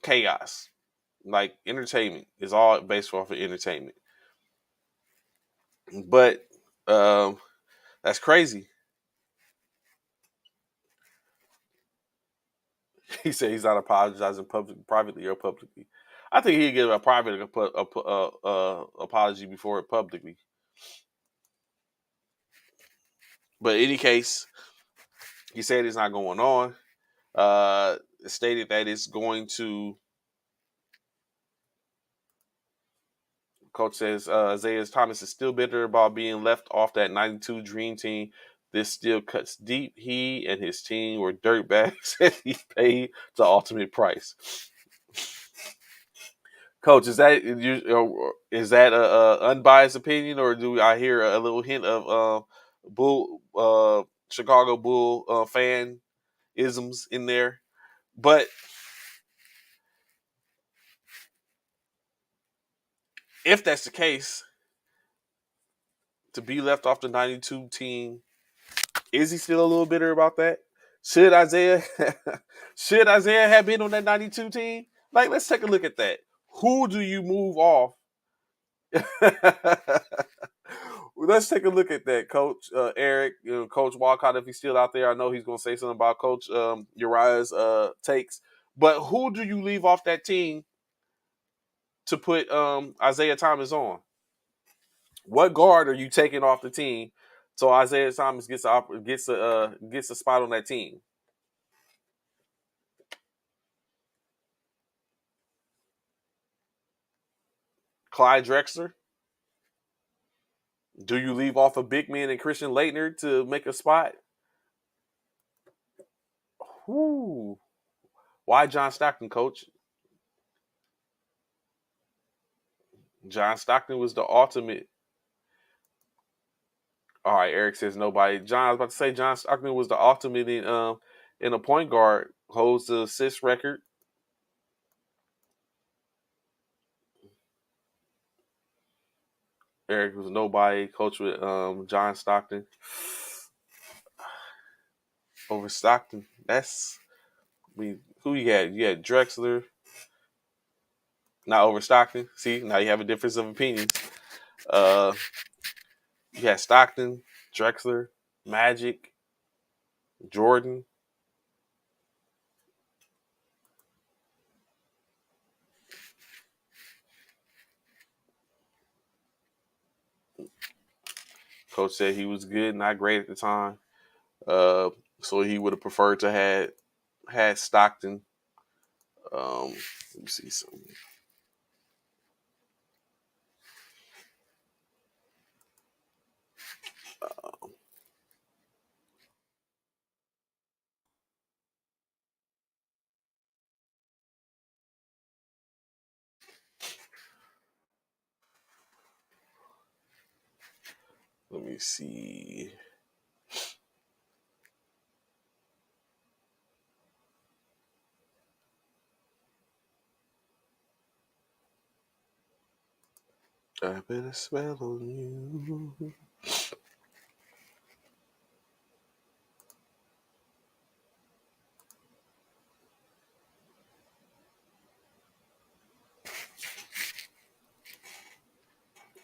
chaos? Like, entertainment is all based off of entertainment. But that's crazy. He said he's not apologizing privately or publicly. I think he'd give a private apology before it publicly. But in any case, he said it's not going on. Stated that it's going to. Coach says Isaiah Thomas is still bitter about being left off that 92 Dream Team. This still cuts deep. He and his team were dirtbags, and he paid the ultimate price. Coach, is that a unbiased opinion, or do I hear a little hint of Bull Chicago Bull fan isms in there? But if that's the case, to be left off the 92 team, is he still a little bitter about that? Should Isaiah have been on that 92 team? Like, let's take a look at that. Who do you move off? Let's take a look at that, Coach Eric, Coach Walcott, if he's still out there. I know he's going to say something about Coach Uriah's takes. But who do you leave off that team to put Isaiah Thomas on? What guard are you taking off the team so Isaiah Thomas gets a spot on that team? Clyde Drexler? Do you leave off a big man and Christian Laettner to make a spot? Whoo. Why John Stockton, coach? John Stockton was the ultimate. All right, Eric says nobody. John, I was about to say John Stockton was the ultimate in a point guard, holds the assist record. Eric was nobody. Coach with John Stockton over Stockton. That's who you had? You had Drexler, not over Stockton. See, now you have a difference of opinions. Uh, you had Stockton, Drexler, Magic, Jordan. Coach said he was good, not great at the time. Uh, so he would have preferred to had Stockton. Let me see something. Let me see. I better smell on you.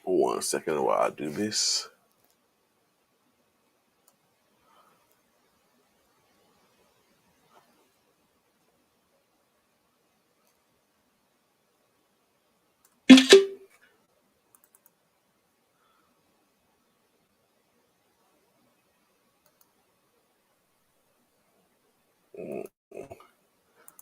One second while I do this.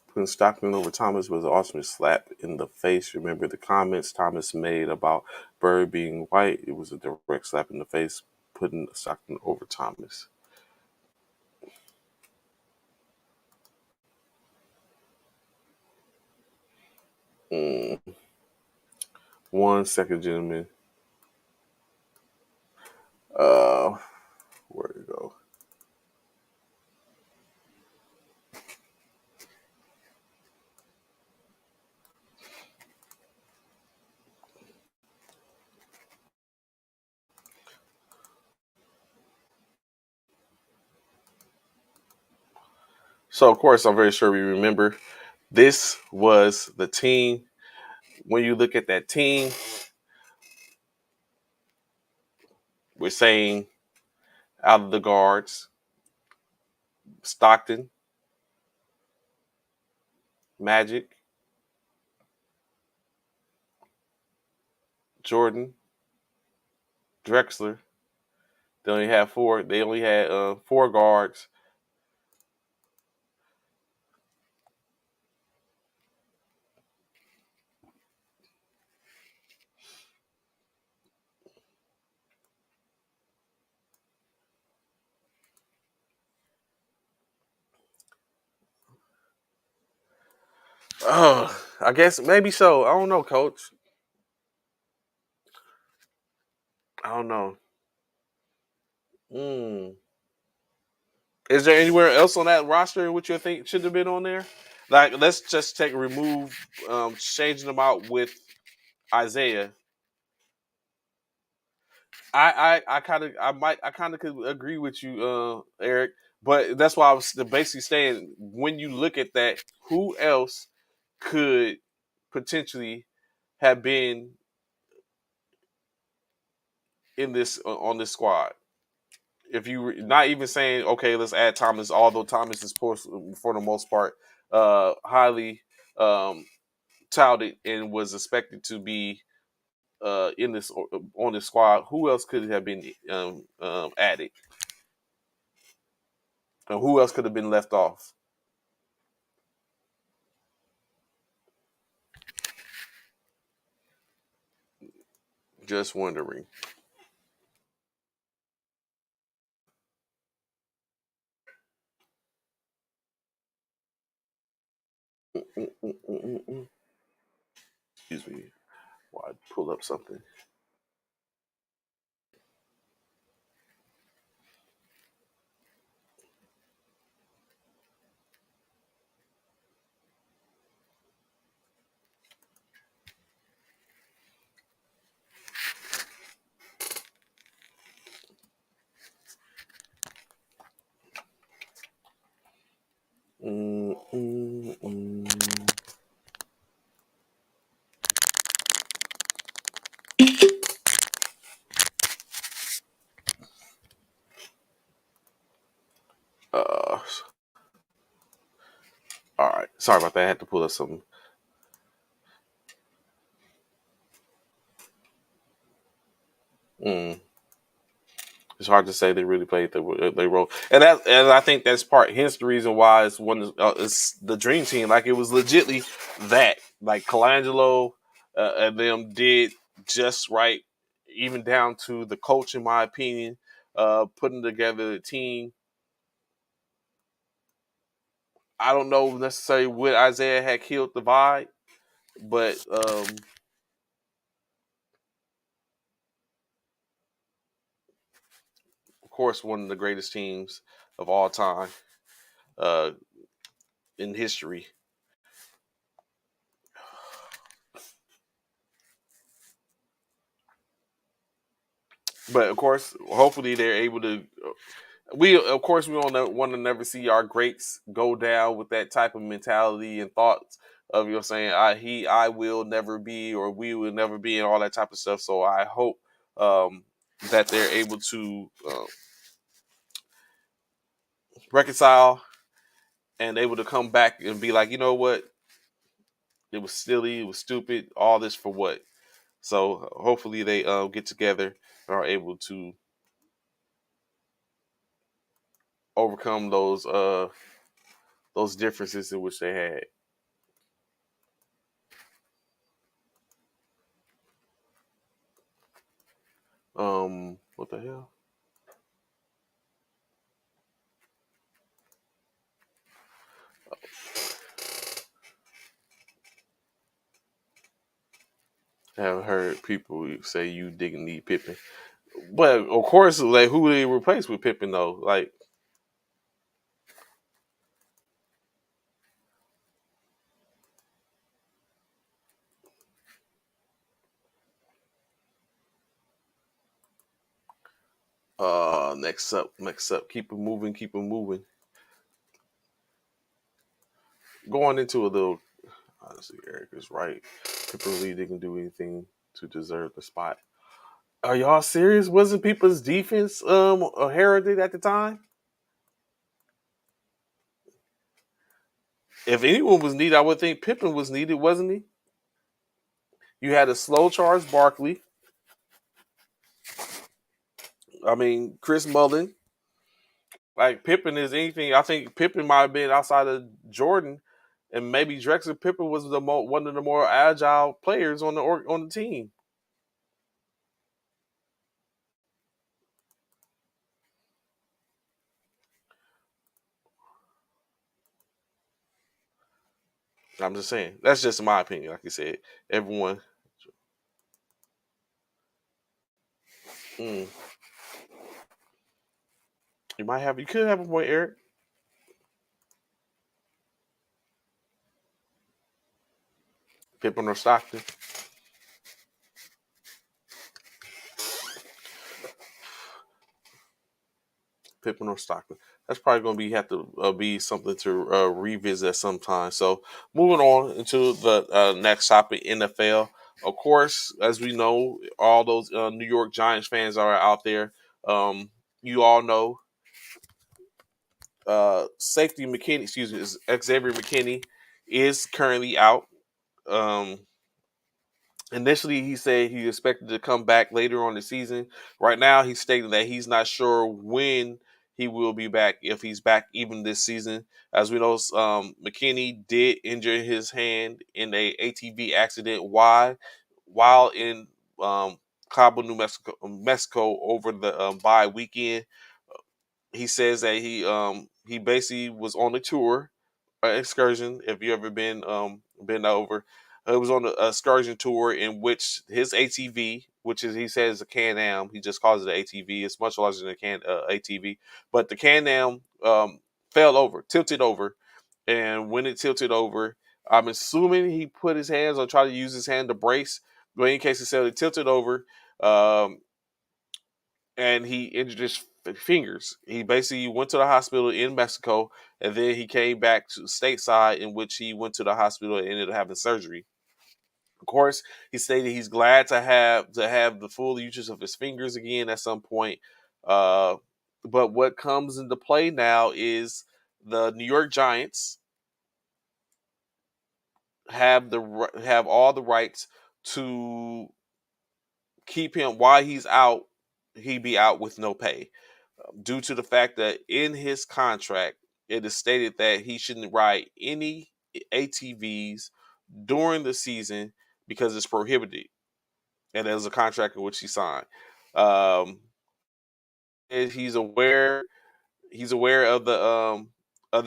Putting Stockton over Thomas was an awesome slap in the face. Remember the comments Thomas made about Bird being white? It was a direct slap in the face, putting Stockton over Thomas. Mm. One second, gentlemen. Where'd it go? So, of course, I'm very sure we remember this was the team. When you look at that team, we're saying out of the guards, Stockton, Magic, Jordan, Drexler. They only had four. They only had four guards. I guess maybe so. I don't know, Coach. I don't know. Mm. Is there anywhere else on that roster in which you think should have been on there? Like, let's just changing them out with Isaiah. I kind of could agree with you, Eric. But that's why I was basically saying when you look at that, who else could potentially have been in this on this squad? If you not even saying okay, let's add Thomas, although Thomas is for the most part highly um, touted and was expected to be in this on this squad. Who else could have been added? And who else could have been left off? Just wondering. Excuse me. While I pull up something. Mm, mm, mm. Uh, all right. Sorry about that. I had to pull up something. Mm. It's hard to say they really played their role, and I think that's hence the reason why it's the dream team. Like it was legitly that, like Colangelo and them did just right, even down to the coach, in my opinion, putting together the team. I don't know necessarily what Isaiah had killed the vibe, but of course, one of the greatest teams of all time uh, in history. But of course, hopefully they're able to. We of course we want to never see our greats go down with that type of mentality and thoughts of you're saying I will never be or we will never be and all that type of stuff. So I hope um, that they're able to reconcile and able to come back and be like, you know what, it was silly, it was stupid, all this for what? So hopefully they get together and are able to overcome those differences in which they had. What the hell? I have heard people say you didn't need Pippen, but of course, like who they replace with Pippen though? Like next up, keep it moving, keep it moving. Going into a little, honestly, Eric is right. Pippen really didn't do anything to deserve the spot. Are y'all serious? Wasn't People's defense heralded at the time? If anyone was needed, I would think Pippen was needed, wasn't he? You had a slow Charles Barkley. I mean, Chris Mullin. Like Pippen is anything. I think Pippen might have been outside of Jordan, and maybe Drexler Pippen was one of the more agile players on the team. I'm just saying. That's just my opinion. Like you said, everyone. Mm, you could have a point, Eric. Pippen or Stockton. Pippen or Stockton. That's probably going to have to be something to revisit at some time. So moving on into the next topic, NFL. Of course, as we know, all those New York Giants fans are out there. Um, you all know safety McKinney, excuse me, Xavier McKinney is currently out. Um, Initially, he said he expected to come back later on the season. Right now, he's stating that he's not sure when he will be back, if he's back even this season. As we know, McKinney did injure his hand in a ATV accident while in Cabo, Mexico over the bye weekend. He says that he basically was on the tour excursion. If you ever been over, it was on an excursion tour in which his ATV, which is he says a Can-Am, he just calls it an ATV. It's much larger than a ATV, but the Can-Am fell over, tilted over, and when it tilted over, I'm assuming he put his hands or tried to use his hand to brace, but in case it tilted over. Um, and he injured his fingers. He basically went to the hospital in Mexico, and then he came back to stateside, in which he went to the hospital and ended up having surgery. Of course, he stated he's glad to have the full use of his fingers again at some point. Uh, but what comes into play now is the New York Giants have all the rights to keep him while he's out. He be out with no pay, due to the fact that in his contract it is stated that he shouldn't ride any ATVs during the season because it's prohibited, and there's a contract in which he signed. Um, and he's aware of the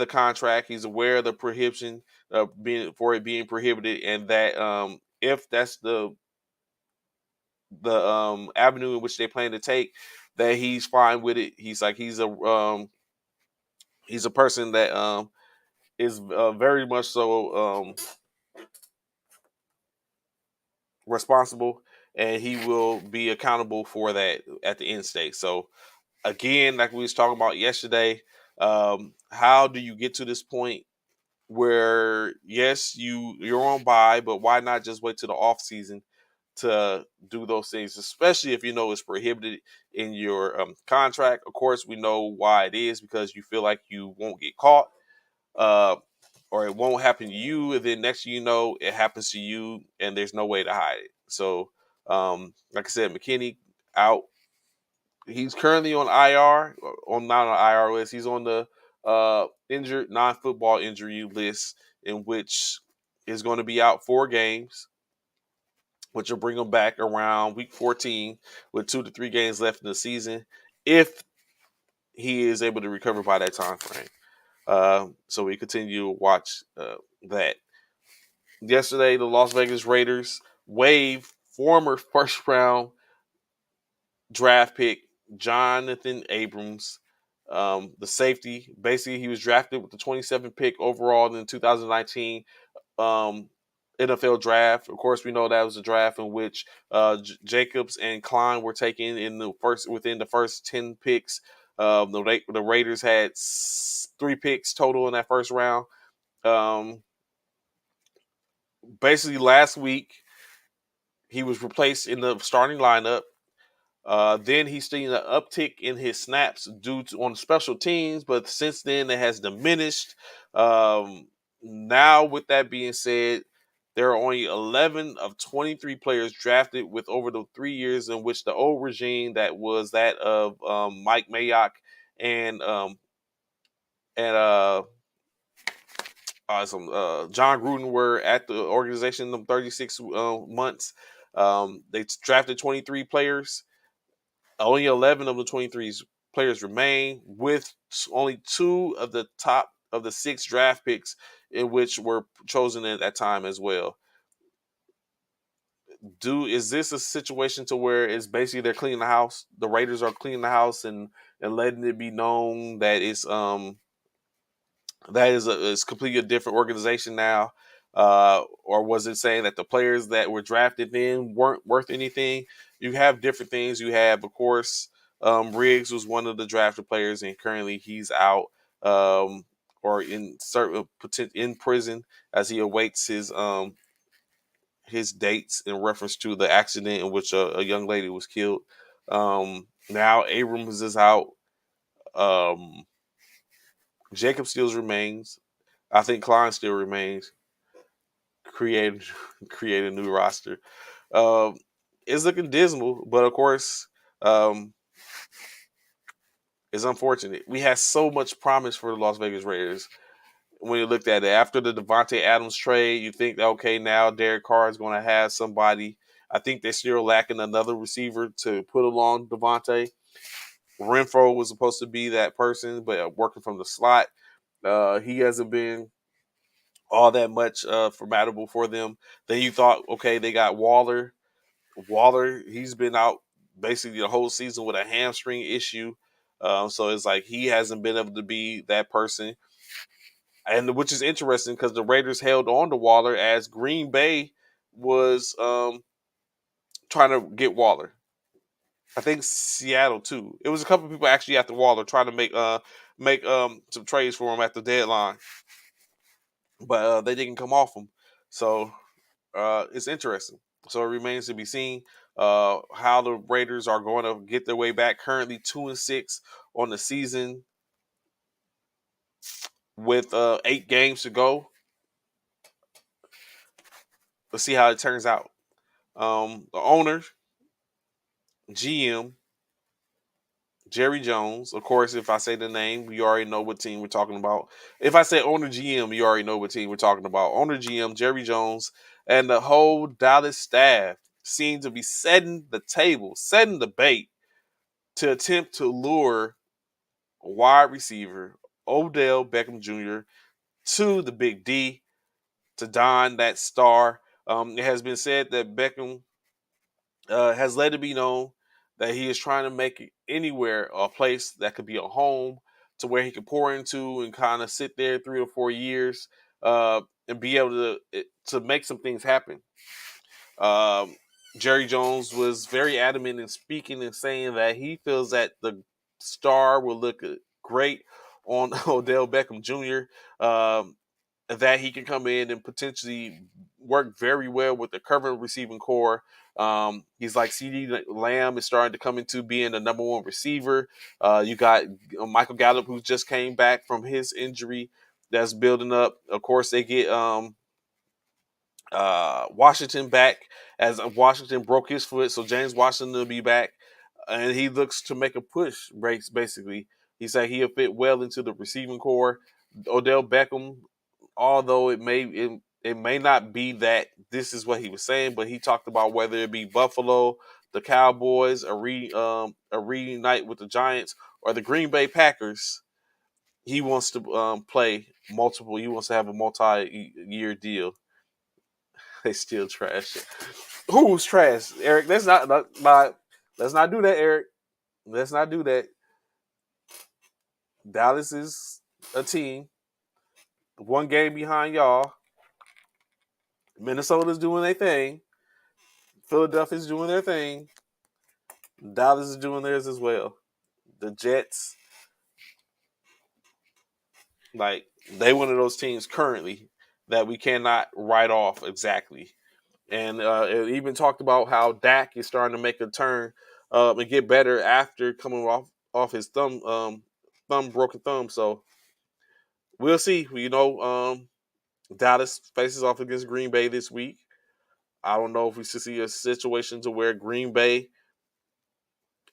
contract. He's aware of the prohibition being prohibited, and that if that's the avenue in which they plan to take, that he's fine with it. He's like he's a person that is very much so responsible, and he will be accountable for that at the end state. So again, like we was talking about yesterday, how do you get to this point where yes, you're on bye, but why not just wait to the off season to do those things, especially if you know it's prohibited in your contract. Of course, we know why it is, because you feel like you won't get caught, uh, or it won't happen to you, and then next thing you know, it happens to you, and there's no way to hide it. So, like I said, McKinney out. He's currently on IR, on not on IR list. He's on the injured non-football injury list, in which is going to be out 4 games, which will bring him back around week 14 with 2 to 3 games left in the season, if he is able to recover by that time frame. So we continue to watch that. Yesterday, the Las Vegas Raiders waived former first round draft pick Jonathan Abrams, the safety. Basically, he was drafted with the 27th pick overall in the 2019 NFL draft. Of course, we know that was a draft in which Jacobs and Klein were taken within the first 10 picks. The Raiders had 3 picks total in that first round. Basically, last week he was replaced in the starting lineup. Then he's seen an uptick in his snaps due to on special teams, but since then it has diminished. Now, with that being said, there are only 11 of 23 players drafted with over the 3 years in which the old regime, that was that of Mike Mayock and and John Gruden, were at the organization in 36 months. They drafted 23 players. Only 11 of the 23 players remain, with only 2 of the top of the 6 draft picks in which were chosen at that time as well. Is this a situation to where it's basically they're cleaning the house? The Raiders are cleaning the house and letting it be known that it's completely a different organization now, or was it saying that the players that were drafted then weren't worth anything? You have different things. You have, of course, Riggs was one of the drafted players, and currently he's out, or in prison as he awaits his dates in reference to the accident in which a young lady was killed. Now Abrams is out. Jacob still remains. I think Klein still remains. Create create a new roster. Um, it's looking dismal, but of course, um, it's unfortunate. We had so much promise for the Las Vegas Raiders. When you looked at it after the Devontae Adams trade, you think, okay, now Derek Carr is going to have somebody. I think they're still lacking another receiver to put along Devontae. Renfro was supposed to be that person, but working from the slot, he hasn't been all that much formidable for them. Then you thought, okay, they got Waller. Waller, he's been out basically the whole season with a hamstring issue. So it's like he hasn't been able to be that person. And which is interesting because the Raiders held on to Waller as Green Bay was trying to get Waller. I think Seattle too. It was a couple of people actually after Waller trying to make some trades for him at the deadline, but they didn't come off him. So it's interesting. So it remains to be seen how the Raiders are going to get their way back. Currently 2-6 on the season with 8 games to go. Let's see how it turns out. The owner, GM, Jerry Jones. Of course, if I say the name, you already know what team we're talking about. If I say owner GM, you already know what team we're talking about. Owner GM, Jerry Jones, and the whole Dallas staff seem to be setting the table, setting the bait to attempt to lure a wide receiver, Odell Beckham Jr., to the Big D to don that star. It has been said that Beckham has let it be known that he is trying to make it anywhere a place that could be a home to where he could pour into and kind of sit there 3 or 4 years and be able to make some things happen. Um, Jerry Jones was very adamant in speaking and saying that he feels that the star will look great on Odell Beckham Jr. That he can come in and potentially work very well with the current receiving core. He's like CD Lamb is starting to come into being the number one receiver. You got Michael Gallup, who just came back from his injury that's building up. Of course, they get Washington back as Washington broke his foot, so James Washington will be back, and he looks to make a push. Basically, he said he'll fit well into the receiving core. Odell Beckham, although it may not be that this is what he was saying, but he talked about whether it be Buffalo, the Cowboys, a reunite with the Giants, or the Green Bay Packers. He wants to play multiple. He wants to have a multi-year deal. They still trash it. Who's trash, Eric? Let's not do that, Eric. Let's not do that. Dallas is a team, one game behind y'all. Minnesota's doing their thing. Philadelphia's doing their thing. Dallas is doing theirs as well. The Jets, like they one of those teams currently that we cannot write off exactly. And it even talked about how Dak is starting to make a turn and get better after coming off his broken thumb. So we'll see. Dallas faces off against Green Bay this week. I don't know if we should see a situation to where Green Bay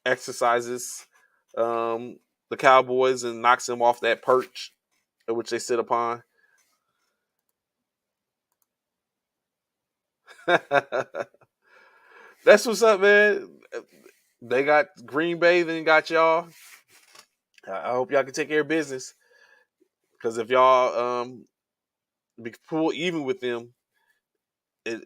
exercises the Cowboys and knocks them off that perch in which they sit upon. That's what's up, man. They got Green Bay, then got y'all. I hope y'all can take care of business. Because if y'all be pull even with them,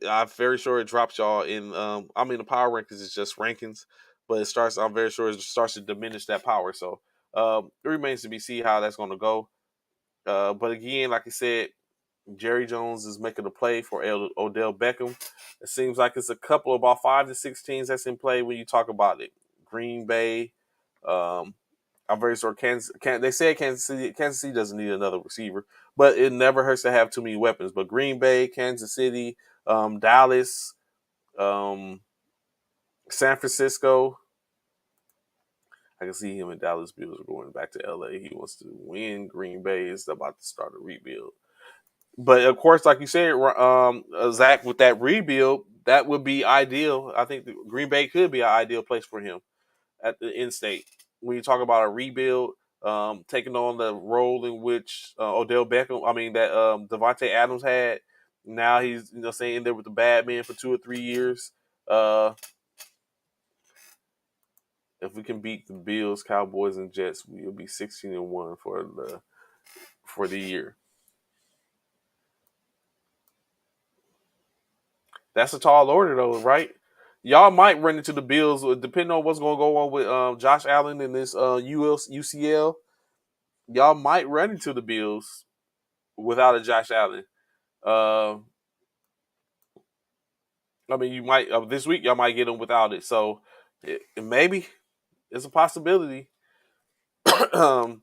I'm very sure it drops y'all in. I mean, the power rankings is just rankings, but it starts. I'm very sure it starts to diminish that power. So it remains to be seen how that's going to go. But again, like I said, Jerry Jones is making a play for Odell Beckham. It seems like it's a couple about 5 to 6 teams that's in play when you talk about it. Green Bay. I'm very sure they said Kansas City doesn't need another receiver, but it never hurts to have too many weapons. But Green Bay, Kansas City, Dallas, um, San Francisco. I can see him and Dallas Bills are going back to LA. He wants to win. Green Bay is about to start a rebuild. But of course, like you said, Zach, with that rebuild, that would be ideal. I think Green Bay could be an ideal place for him at the end state. When you talk about a rebuild, taking on the role in which Odell Beckham, I mean that Devontae Adams had. Now he's saying there with the bad man for 2 or 3 years. If we can beat the Bills, Cowboys, and Jets, we'll be 16-1 for the year. That's a tall order, though, right? Y'all might run into the Bills, depending on what's going to go on with Josh Allen and this UCL. Y'all might run into the Bills without a Josh Allen. Uh, I mean, you might this week y'all might get them without it. So maybe it's a possibility. um,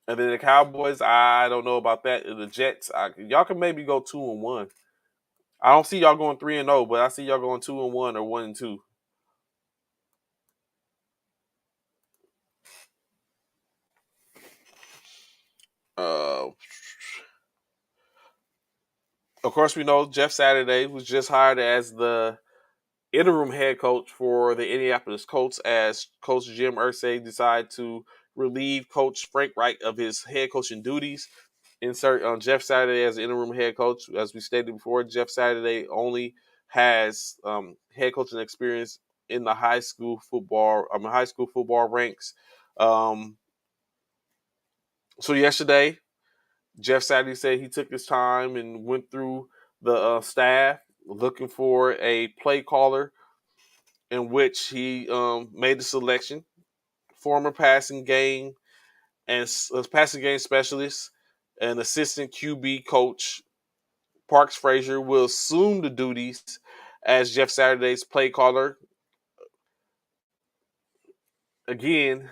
and then the Cowboys, I don't know about that. And the Jets, y'all can maybe go 2-1. I don't see y'all going 3-0, but I see y'all going 2-1 or 1-2. Uh, of course, we know Jeff Saturday was just hired as the interim head coach for the Indianapolis Colts as Coach Jim Irsay decided to relieve Coach Frank Reich of his head coaching duties. Insert Jeff Saturday as interim head coach. As we stated before, Jeff Saturday only has head coaching experience in the high school football ranks. So yesterday, Jeff Saturday said he took his time and went through the staff looking for a play caller in which he made the selection. Former passing game passing game specialist and assistant QB coach Parks Frazier will assume the duties as Jeff Saturday's play caller. Again,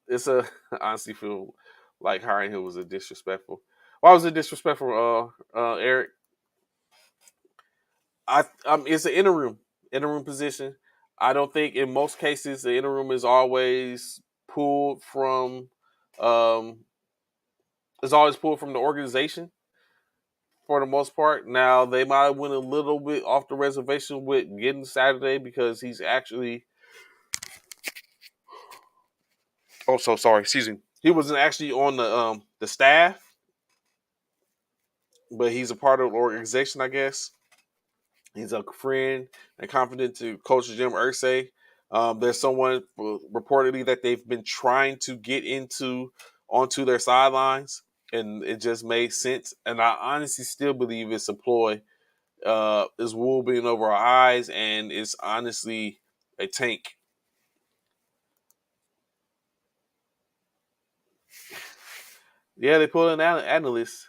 I honestly feel like hiring him was a disrespectful. Why was it disrespectful, Eric? It's an interim position. I don't think in most cases the interim is always pulled from um, the organization for the most part. Now they might have went a little bit off the reservation with getting Saturday because he's actually so sorry, excuse me. He wasn't actually on the staff, but he's a part of the organization, I guess. He's a friend and confidant to Coach Jim Irsay. There's someone reportedly that they've been trying to get onto their sidelines, and it just made sense. And I honestly still believe it's a ploy. It's wool being over our eyes, and it's honestly a tank. Yeah, they pulled an analyst,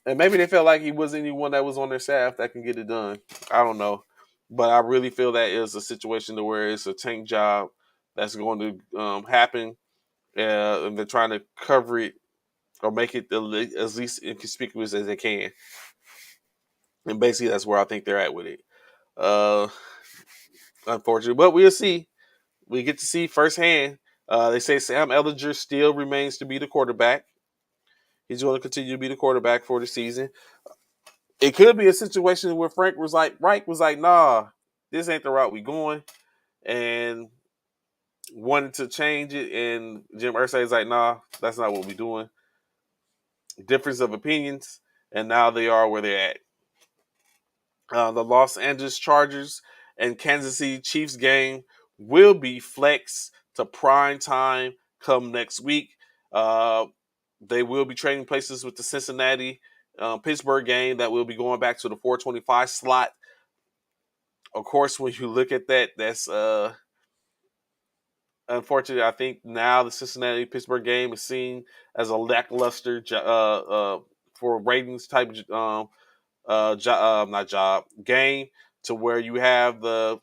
and maybe they felt like he wasn't anyone that was on their staff that can get it done. I don't know, but I really feel that is a situation to where it's a tank job that's going to happen, and they're trying to cover it or make it as least inconspicuous as they can. And basically, that's where I think they're at with it. Uh, Unfortunately, but we'll see. We get to see firsthand. They say Sam Ellinger still remains to be the quarterback. He's going to continue to be the quarterback for the season. It could be a situation where Reich was like, nah, this ain't the route we going, and wanted to change it, and Jim Irsay is like, nah, that's not what we doing. Difference of opinions, and now they are where they're at. The Los Angeles Chargers and Kansas City Chiefs game will be flexed to prime time come next week. Uh, they will be trading places with the Cincinnati Pittsburgh game that will be going back to the 425 slot. Of course, when you look at that, that's unfortunately. I think now the Cincinnati Pittsburgh game is seen as a lackluster for ratings type not job game, to where you have the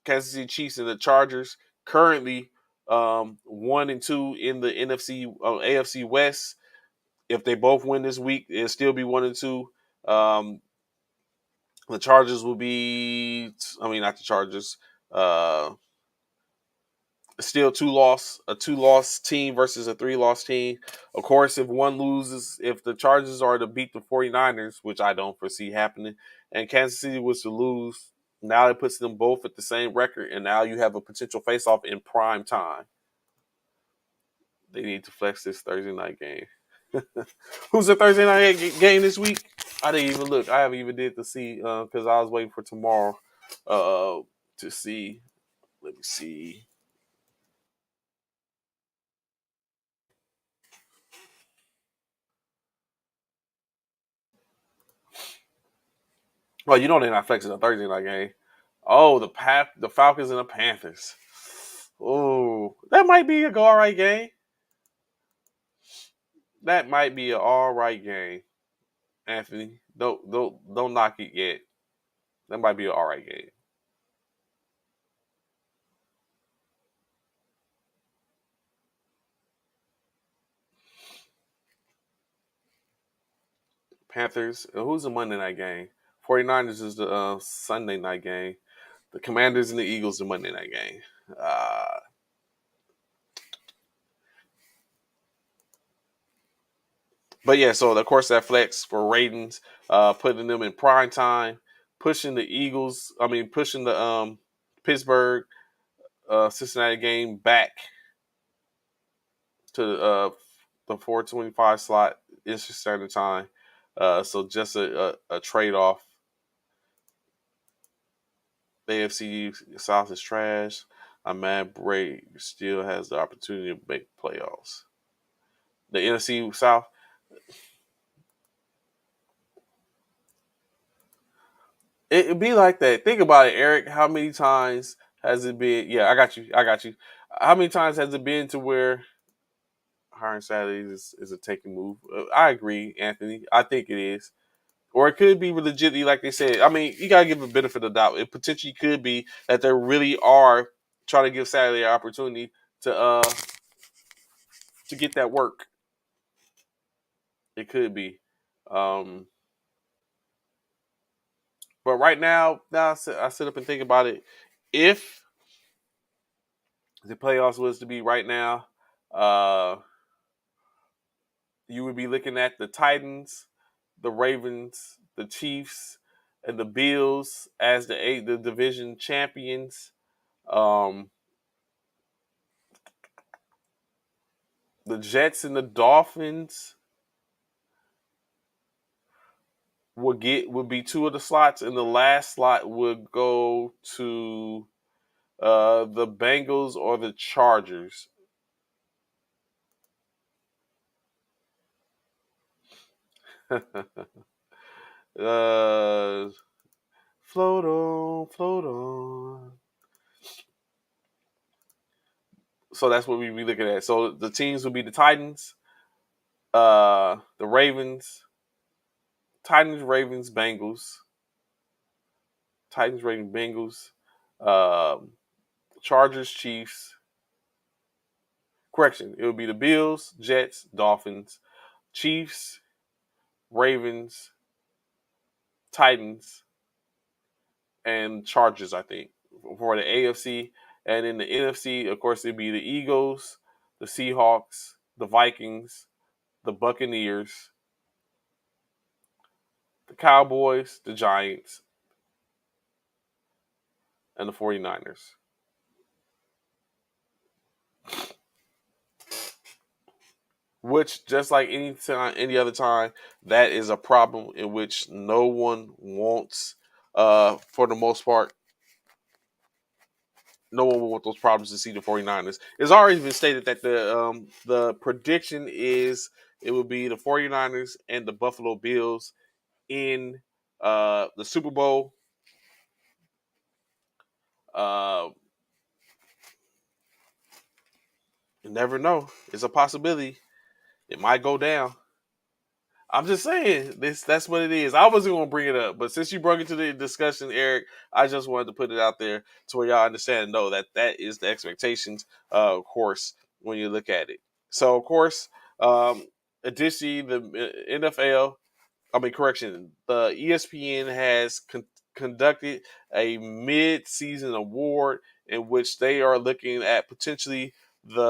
Kansas City Chiefs and the Chargers currently 1-2 in the AFC West. If they both win this week, it'll still be 1-2. The Chargers will be, I mean, not the Chargers. Still a two-loss team versus a three-loss team. Of course, if one loses, if the Chargers are to beat the 49ers, which I don't foresee happening, and Kansas City was to lose, now it puts them both at the same record, and now you have a potential face-off in prime time. They need to flex this Thursday night game. Who's the Thursday night game this week? I didn't even look. I haven't even did to see because I was waiting for tomorrow to see. Let me see. Well, you know they're not flexing a Thursday night game. Oh, the Falcons and the Panthers. Oh, that might be a all right game. That might be an all right game, Anthony. Don't knock it yet. That might be an all right game. Panthers. Who's the Monday night game? 49ers is the Sunday night game. The Commanders and the Eagles the Monday night game. Uh, but yeah, so of course that flex for ratings, putting them in prime time, pushing the Eagles. I mean, pushing the Pittsburgh Cincinnati game back to the 4:25 slot Eastern Standard Time. So just a trade off. The AFC South is trash. I'm mad Bray still has the opportunity to make playoffs. The NFC South, it'd be like that. Think about it, Eric. How many times has it been? Yeah, I got you. I got you. How many times has it been to where hiring Saturdays is a taking move? I agree, Anthony. I think it is. Or it could be legitimately, like they said. I mean, you gotta give a benefit of the doubt. It potentially could be that they really are trying to give Saturday an opportunity to get that work. It could be. Um, but right now I sit up and think about it. If the playoffs was to be right now, uh, you would be looking at the Titans, the Ravens, the Chiefs, and the Bills as the division champions. Um, the Jets and the Dolphins would be two of the slots, and the last slot would go to the Bengals or the Chargers. uh, float on, float on. So that's what we'd be looking at. So the teams would be the Titans, the Ravens, Titans, Ravens, Bengals, Titans, Ravens, Bengals, Chargers, Chiefs. Correction, it would be the Bills, Jets, Dolphins, Chiefs, Ravens, Titans, and Chargers, I think, for the AFC. And in the NFC, of course, it'd be the Eagles, the Seahawks, the Vikings, the Buccaneers, the Cowboys, the Giants, and the 49ers. Which, just like any other time, that is a problem in which no one wants, for the most part, no one will want those problems to see the 49ers. It's already been stated that the prediction is it will be the 49ers and the Buffalo Bills in the Super Bowl. Uh, you never know. It's a possibility. It might go down. I'm just saying that's what it is. I wasn't gonna bring it up, but since you brought it to the discussion, Eric, I just wanted to put it out there to where y'all understand and know that that is the expectations, of course, when you look at it. So, of course, additionally, the NFL, I mean, correction, the ESPN has conducted a mid-season award in which they are looking at potentially the